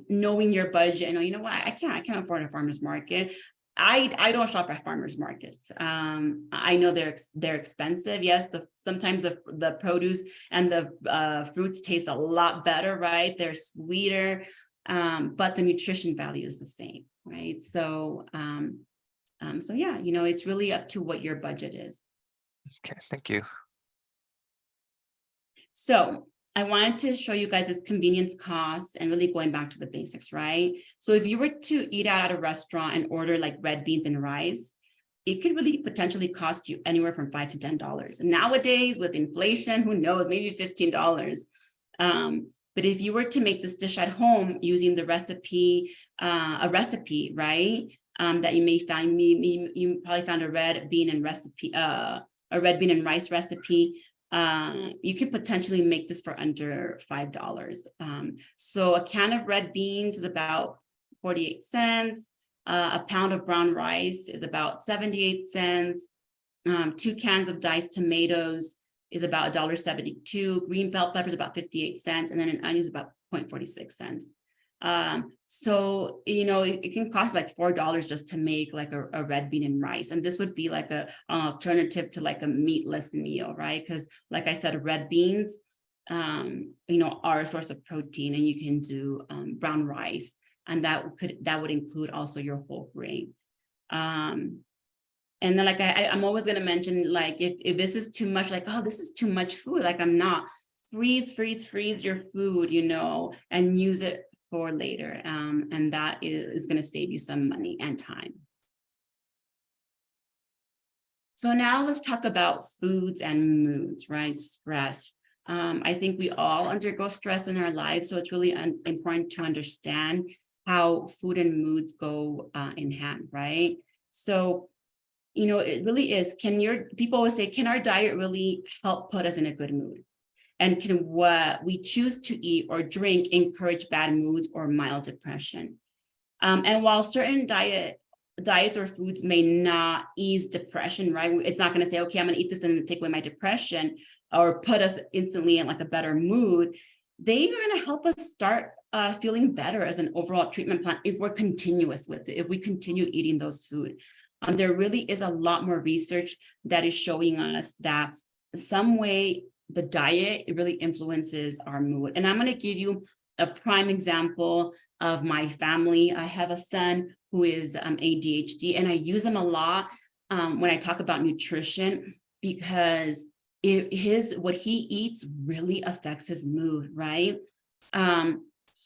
knowing your budget and you know what, I can't afford a farmer's market. I don't shop at farmers markets. I know they're expensive. Yes, sometimes the produce and the fruits taste a lot better, right? They're sweeter, but the nutrition value is the same, right? So yeah, it's really up to what your budget is. Okay, thank you. So I wanted to show you guys its convenience costs and really going back to the basics, right? So if you were to eat out at a restaurant and order like red beans and rice, it could really potentially cost you anywhere from $5 to $10. Nowadays, with inflation, who knows, maybe $15. But if you were to make this dish at home using the recipe, right? That you may find, you probably found a red bean and rice recipe. You could potentially make this for under $5. So a can of red beans is about 48 cents. A pound of brown rice is about 78 cents. 2 cans of diced tomatoes is about $1.72. Green bell peppers about 58 cents. And then an onion is about 0.46 cents. So, it can cost like $4 just to make like a red bean and rice. And this would be like an alternative to like a meatless meal, right? Because like I said, red beans, are a source of protein, and you can do brown rice. And that would include also your whole grain. And then like I'm always going to mention, like, if this is too much, like, oh, this is too much food, like I'm not, freeze your food, and use it for later. And that is going to save you some money and time. So now let's talk about foods and moods, right? Stress. I think we all undergo stress in our lives, so it's really important to understand how food and moods go in hand, right? So, it really is. People always say, can our diet really help put us in a good mood? And can what we choose to eat or drink encourage bad moods or mild depression? And while certain diets or foods may not ease depression, right? It's not going to say, okay, I'm going to eat this and take away my depression or put us instantly in like a better mood. They are going to help us start feeling better as an overall treatment plan if we're continuous with it, if we continue eating those food. There really is a lot more research that is showing us that some way the diet, it really influences our mood. And I'm going to give you a prime example of my family. I have a son who is ADHD, and I use him a lot when I talk about nutrition, because what he eats really affects his mood, right?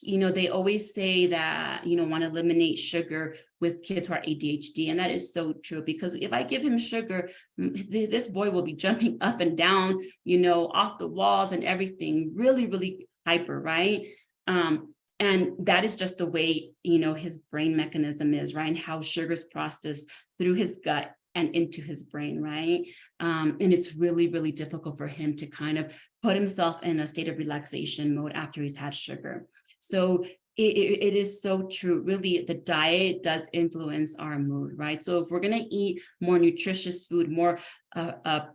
They always say that, want to eliminate sugar with kids who are ADHD. And that is so true, because if I give him sugar, this boy will be jumping up and down, off the walls and everything, really, really hyper, right? And that is just the way, his brain mechanism is, right? And how sugar is processed through his gut and into his brain, right? And it's really, really difficult for him to kind of put himself in a state of relaxation mode after he's had sugar. So it is so true. Really, the diet does influence our mood, right? So if we're going to eat more nutritious food, more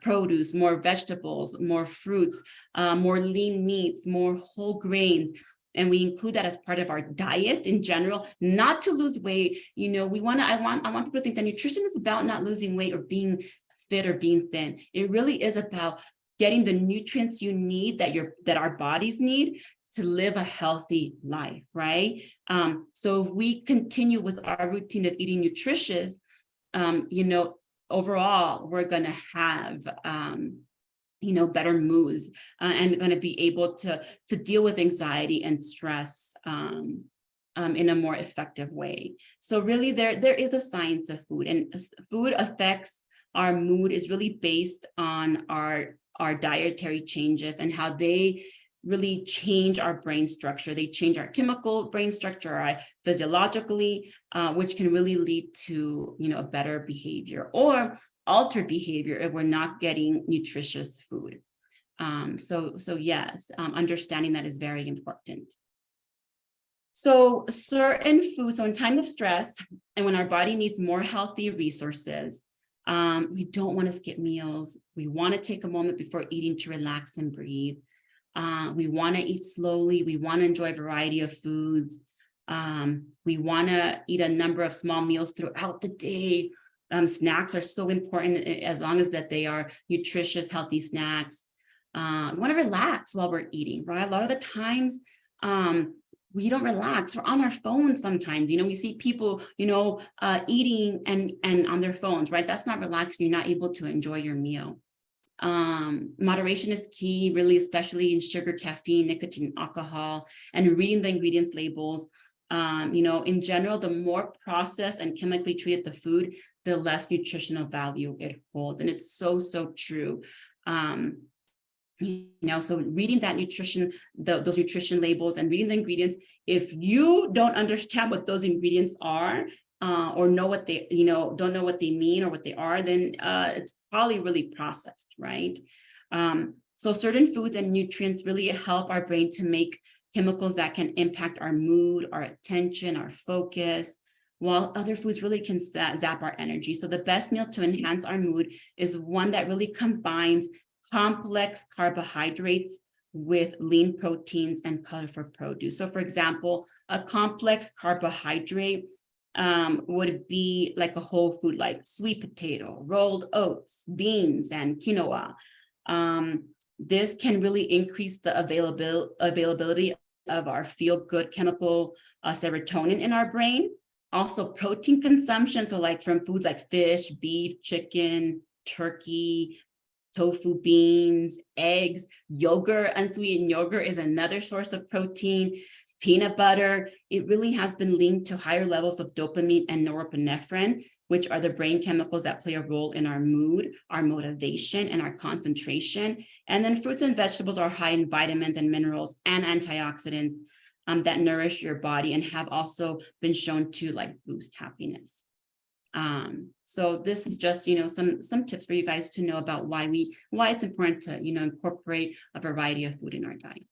produce, more vegetables, more fruits, more lean meats, more whole grains, and we include that as part of our diet in general, not to lose weight. I want people to think that nutrition is about not losing weight or being fit or being thin. It really is about getting the nutrients you need, that our bodies need, to live a healthy life, right? So if we continue with our routine of eating nutritious, overall, we're going to have, better moods and going to be able to deal with anxiety and stress in a more effective way. So really there is a science of food, and food affects our mood is really based on our dietary changes and how they really change our brain structure. They change our chemical brain structure, physiologically, which can really lead to, a better behavior or altered behavior if we're not getting nutritious food. So yes, understanding that is very important. So certain foods, so in time of stress and when our body needs more healthy resources, we don't want to skip meals. We want to take a moment before eating to relax and breathe. We want to eat slowly. We want to enjoy a variety of foods. We want to eat a number of small meals throughout the day. Snacks are so important as long as that they are nutritious, healthy snacks. We want to relax while we're eating, right? A lot of the times, we don't relax. We're on our phones sometimes. We see people, eating and on their phones, right? That's not relaxing. You're not able to enjoy your meal. Moderation is key, really, especially in sugar, caffeine, nicotine, alcohol, and reading the ingredients labels. In general, the more processed and chemically treated the food, the less nutritional value it holds. And it's so true. So reading that nutrition, those nutrition labels and reading the ingredients, if you don't understand what those ingredients are, or know what they, don't know what they mean or what they are, then it's probably really processed, right? So certain foods and nutrients really help our brain to make chemicals that can impact our mood, our attention, our focus, while other foods really can zap our energy. So the best meal to enhance our mood is one that really combines complex carbohydrates with lean proteins and colorful produce. So for example, a complex carbohydrate would be like a whole food like sweet potato, rolled oats, beans, and quinoa. This can really increase the availability of our feel-good chemical serotonin in our brain. Also protein consumption, so like from foods like fish, beef, chicken, turkey, tofu, beans, eggs, yogurt, unsweetened yogurt is another source of protein. Peanut butter, it really has been linked to higher levels of dopamine and norepinephrine, which are the brain chemicals that play a role in our mood, our motivation, and our concentration. And then fruits and vegetables are high in vitamins and minerals and antioxidants that nourish your body and have also been shown to like boost happiness. So this is just, some tips for you guys to know about why it's important to, incorporate a variety of food in our diets.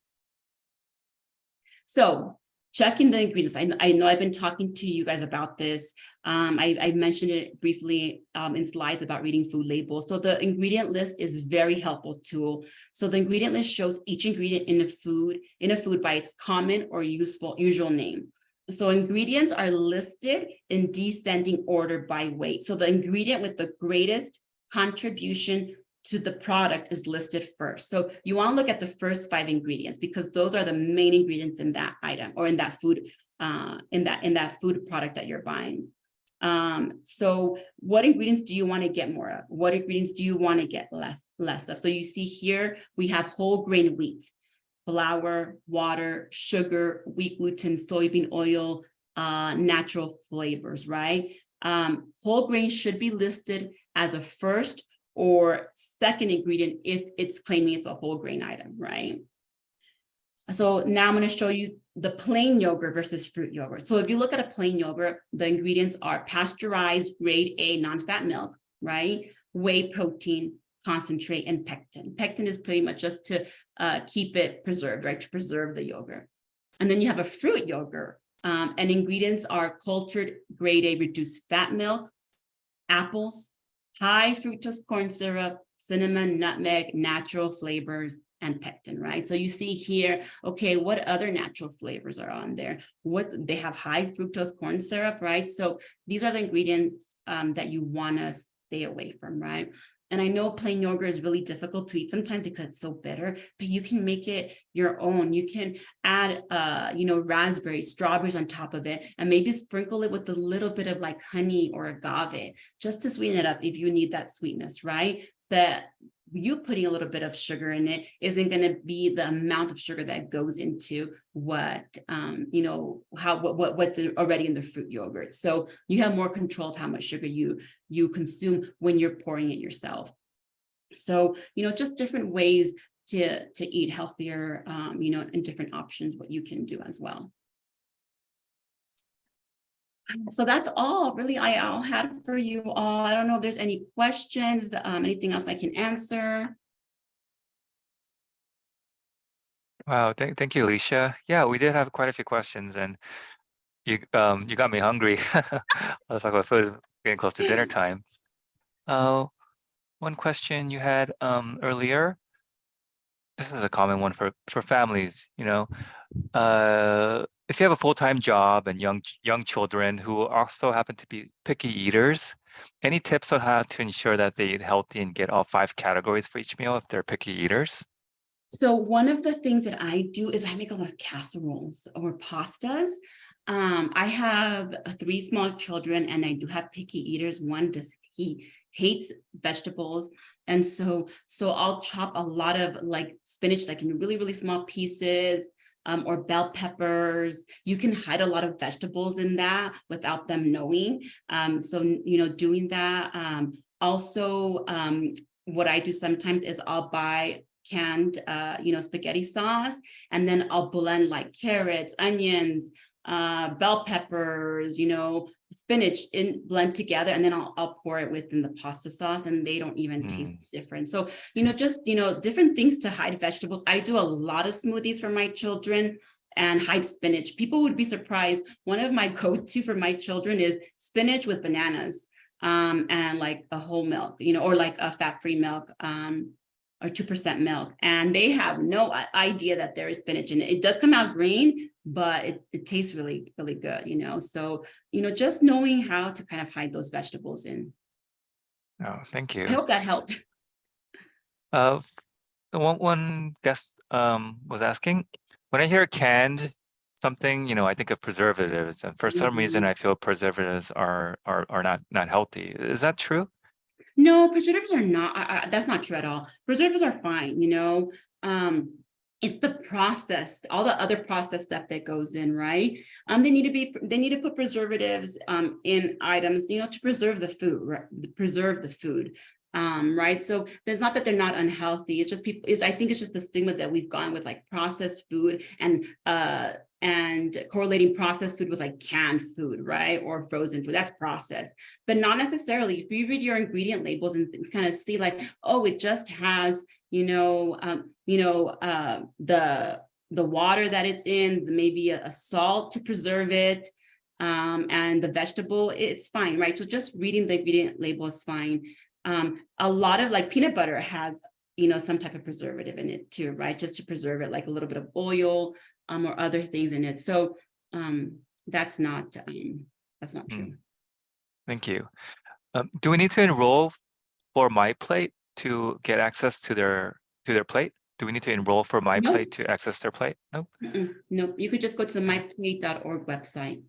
So checking the ingredients. I know I've been talking to you guys about this. I mentioned it briefly in slides about reading food labels. So the ingredient list is very helpful tool. So the ingredient list shows each ingredient in a food by its common or usual name. So ingredients are listed in descending order by weight. So the ingredient with the greatest contribution to the product is listed first. So you want to look at the first 5 ingredients because those are the main ingredients in that item or in that food, in that food product that you're buying. So what ingredients do you want to get more of? What ingredients do you want to get less of? So you see here, we have whole grain wheat, flour, water, sugar, wheat gluten, soybean oil, natural flavors, right? Whole grain should be listed as a first or second ingredient if it's claiming it's a whole grain item, right? So now I'm going to show you the plain yogurt versus fruit yogurt. So if you look at a plain yogurt, the ingredients are pasteurized grade A non-fat milk, right? Whey protein, concentrate, and pectin. Pectin is pretty much just to keep it preserved, right? To preserve the yogurt. And then you have a fruit yogurt, and ingredients are cultured grade A reduced fat milk, apples, high fructose corn syrup, cinnamon, nutmeg, natural flavors, and pectin, right? So you see here, okay, what other natural flavors are on there? They have high fructose corn syrup, right? So these are the ingredients that you want to stay away from, right? And I know plain yogurt is really difficult to eat sometimes because it's so bitter, but you can make it your own. You can add, raspberries, strawberries on top of it, and maybe sprinkle it with a little bit of like honey or agave, just to sweeten it up if you need that sweetness, right? But you putting a little bit of sugar in it isn't going to be the amount of sugar that goes into what's already in the fruit yogurt. So you have more control of how much sugar you consume when you're pouring it yourself. So, just different ways to eat healthier, and different options, what you can do as well. So that's all really I'll have for you all. I don't know if there's any questions, anything else I can answer. Wow, thank you, Alicia. Yeah, we did have quite a few questions, and you got me hungry. Let's talk about food, getting close to dinner time. One question you had earlier. This is a common one for families, if you have a full-time job and young children who also happen to be picky eaters, any tips on how to ensure that they eat healthy and get all 5 categories for each meal if they're picky eaters? So one of the things that I do is I make a lot of casseroles or pastas. I have 3 small children, and I do have picky eaters. One he hates vegetables, and so I'll chop a lot of like spinach, like in really, really small pieces, or bell peppers. You can hide a lot of vegetables in that without them knowing. So doing that. Also, what I do sometimes is I'll buy canned spaghetti sauce, and then I'll blend like carrots, onions, bell peppers, spinach blend together, and then I'll pour it within the pasta sauce, and they don't even taste different. So just different things to hide vegetables. I do a lot of smoothies for my children and hide spinach. People would be surprised. One of my go-to for my children is spinach with bananas, and like a whole milk, or like a fat-free milk, or 2% milk, and they have no idea that there is spinach in it. It does come out green, but it tastes really, really good, So, just knowing how to kind of hide those vegetables in. Oh, thank you. I hope that helped. One guest was asking, when I hear canned something, I think of preservatives, and for some reason I feel preservatives are not healthy. Is that true? No, preservatives are not. That's not true at all. Preservatives are fine. It's the process, all the other process stuff that goes in, right? They need to put preservatives in items, to preserve the food, right? Preserve the food. Right. So there's not that they're not unhealthy. It's just I think it's just the stigma that we've gone with like processed food and correlating processed food with like canned food, right? Or frozen food. That's processed, but not necessarily. If you read your ingredient labels and kind of see like, oh, it just has, the water that it's in, maybe a salt to preserve it, and the vegetable, it's fine, right? So just reading the ingredient label is fine. A lot of like peanut butter has, some type of preservative in it too, right? Just to preserve it, like a little bit of oil, or other things in it. So, that's not true. Thank you. Do we need to enroll for My Plate to get access to their plate? Do we need to enroll for My Plate to access their plate? No. No, you could just go to the myplate.org website.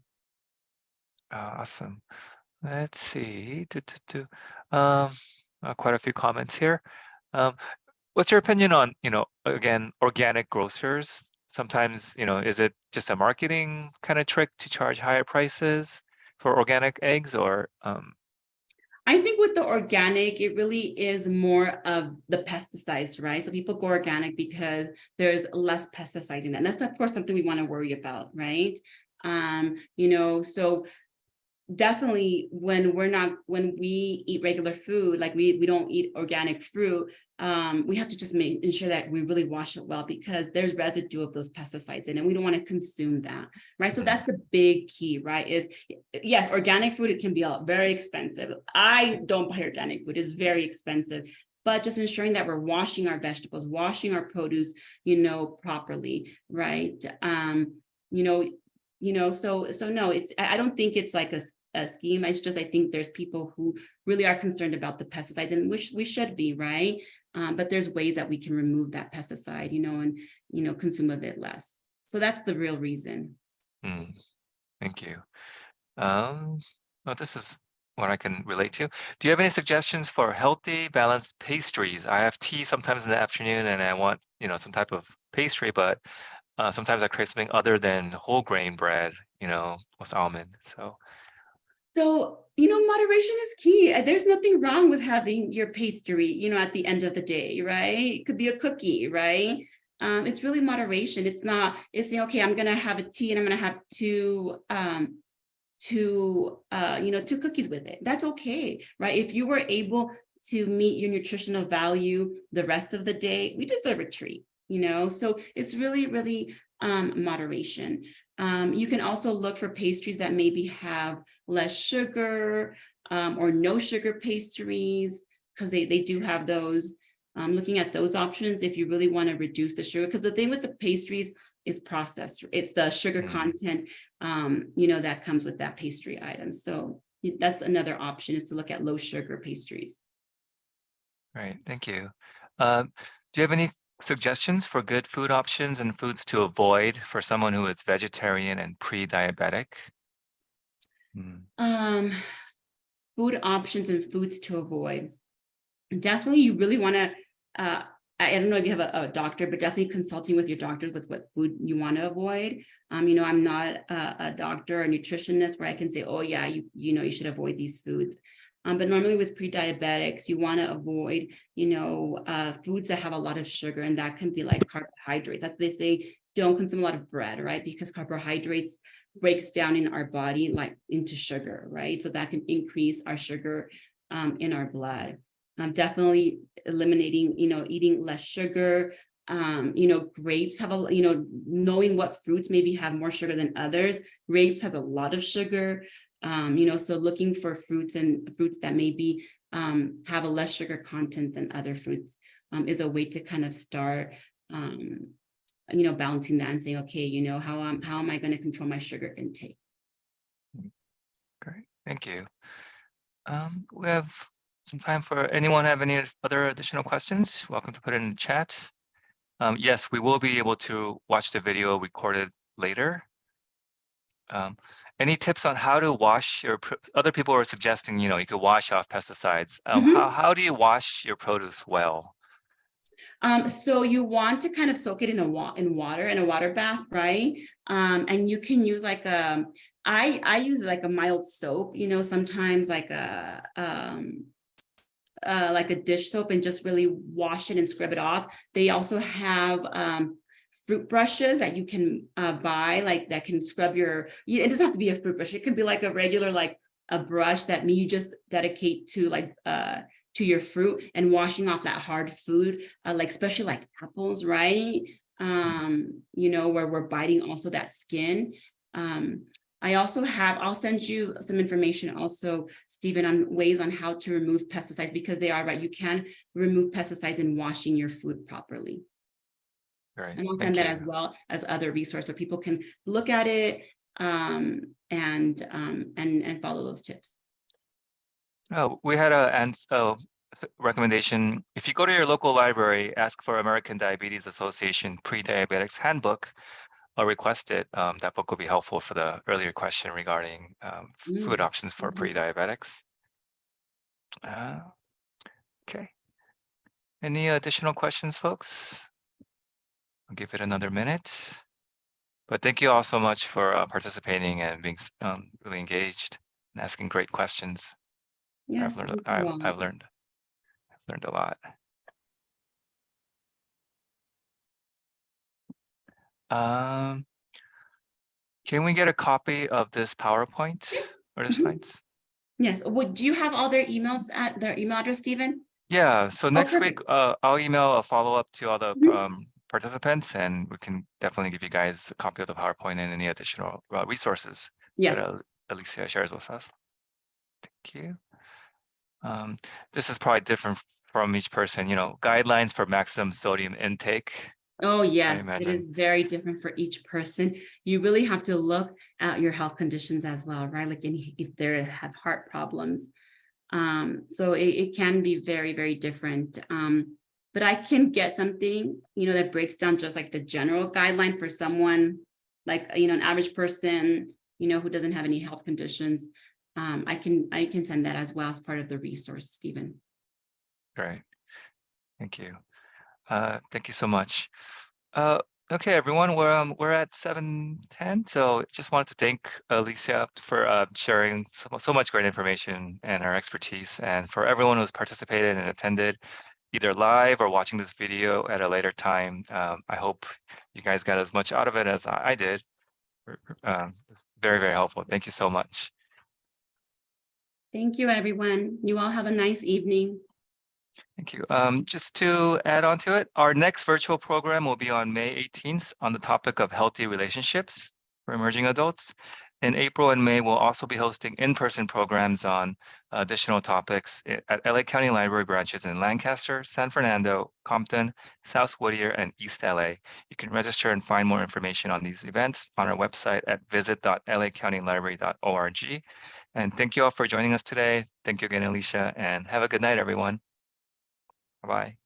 Awesome. Let's see. Quite a few comments here. What's your opinion on, again, organic grocers? Sometimes, is it just a marketing kind of trick to charge higher prices for organic eggs, or? I think with the organic, it really is more of the pesticides, right? So people go organic because there's less pesticides in that. And that's, of course, something we want to worry about, right? So definitely when we eat regular food, like we don't eat organic fruit, we have to just ensure that we really wash it well, because there's residue of those pesticides in it, and we don't want to consume that, right? So that's the big key, right? Is yes, organic food, it can be very expensive. I don't buy organic food, it's very expensive. But just ensuring that we're washing our vegetables, washing our produce, properly, right? So no, I don't think it's like scheme. It's just, I think there's people who really are concerned about the pesticides, and which we should be, right? But there's ways that we can remove that pesticide, and consume a bit less. So that's the real reason. Thank you. Well, this is what I can relate to. Do you have any suggestions for healthy, balanced pastries? I have tea sometimes in the afternoon, and I want, some type of pastry, but sometimes I crave something other than whole grain bread, with almond. So, moderation is key. There's nothing wrong with having your pastry, at the end of the day, right? It could be a cookie, right? It's really moderation. It's saying, okay, I'm going to have a tea and I'm going to have two cookies with it. That's okay, right? If you were able to meet your nutritional value the rest of the day, we deserve a treat, so it's really, really moderation. You can also look for pastries that maybe have less sugar or no sugar pastries, because they do have those. Looking at those options if you really want to reduce the sugar, because the thing with the pastries is processed. It's the sugar content, that comes with that pastry item. So that's another option, is to look at low sugar pastries. Right, thank you. Do you have any suggestions for good food options and foods to avoid for someone who is vegetarian and pre-diabetic? Food options and foods to avoid. Definitely, you really want to, I don't know if you have a doctor, but definitely consulting with your doctor with what food you want to avoid. I'm not a doctor or nutritionist where I can say, oh yeah, you should avoid these foods. But normally with pre-diabetics, you want to avoid, foods that have a lot of sugar, and that can be like carbohydrates. That they say don't consume a lot of bread, right? Because carbohydrates breaks down in our body like into sugar, right? So that can increase our sugar in our blood. Definitely eliminating, eating less sugar. Grapes have knowing what fruits maybe have more sugar than others. Grapes has a lot of sugar. So looking for fruits that maybe have a less sugar content than other fruits is a way to kind of start, balancing that and saying, okay, how am I going to control my sugar intake? Great, thank you. We have some time for anyone have any other additional questions. Welcome to put it in the chat. Yes, we will be able to watch the video recorded later. Any tips on how to wash your, other people are suggesting, you could wash off pesticides. How do you wash your produce well? So you want to kind of soak it in water, in a water bath, right? And you can use like I use like a mild soap, sometimes like a dish soap, and just really wash it and scrub it off. They also have fruit brushes that you can buy, like that can scrub it doesn't have to be a fruit brush. It could be like a regular, like a brush that you just dedicate to like to your fruit and washing off that hard food, like especially like apples, right? Where we're biting also that skin. I'll send you some information also, Stephen, on ways on how to remove pesticides, because they are right. You can remove pesticides in washing your food properly. Right. And I'll send that as well as other resources so people can look at it and follow those tips. Oh, we had a recommendation. If you go to your local library, ask for American Diabetes Association Pre-Diabetics Handbook, or request it. That book will be helpful for the earlier question regarding food options for pre-diabetics. Okay. Any additional questions, folks? I'll give it another minute. But thank you all so much for participating and being really engaged and asking great questions. Yes, I've learned a lot. Can we get a copy of this PowerPoint or the slides? Yes. Do you have all their emails at their email address, Stephen? Yeah. So next week, I'll email a follow-up to all the participants, and we can definitely give you guys a copy of the PowerPoint and any additional resources that Alicia shares with us. Thank you. This is probably different from each person. Guidelines for maximum sodium intake. Oh, I yes, it is imagine. very different for each person. You really have to look at your health conditions as well, right? Like if they have heart problems. So it can be very, very different. But I can get something, that breaks down just like the general guideline for someone like, an average person, who doesn't have any health conditions. I can send that as well as part of the resource, Stephen. Great. Thank you. Thank you so much. Okay, everyone, we're at 7:10, so just wanted to thank Alicia for sharing so much great information and her expertise, and for everyone who's participated and attended, either live or watching this video at a later time. I hope you guys got as much out of it as I did. It's very, very helpful. Thank you so much. Thank you, everyone. You all have a nice evening. Thank you. Just to add on to it, our next virtual program will be on May 18th on the topic of healthy relationships for emerging adults. In April and May, we'll also be hosting in-person programs on additional topics at LA County Library branches in Lancaster, San Fernando, Compton, South Whittier, and East LA. You can register and find more information on these events on our website at visit.lacountylibrary.org. And thank you all for joining us today. Thank you again, Alicia, and have a good night, everyone. Bye-bye.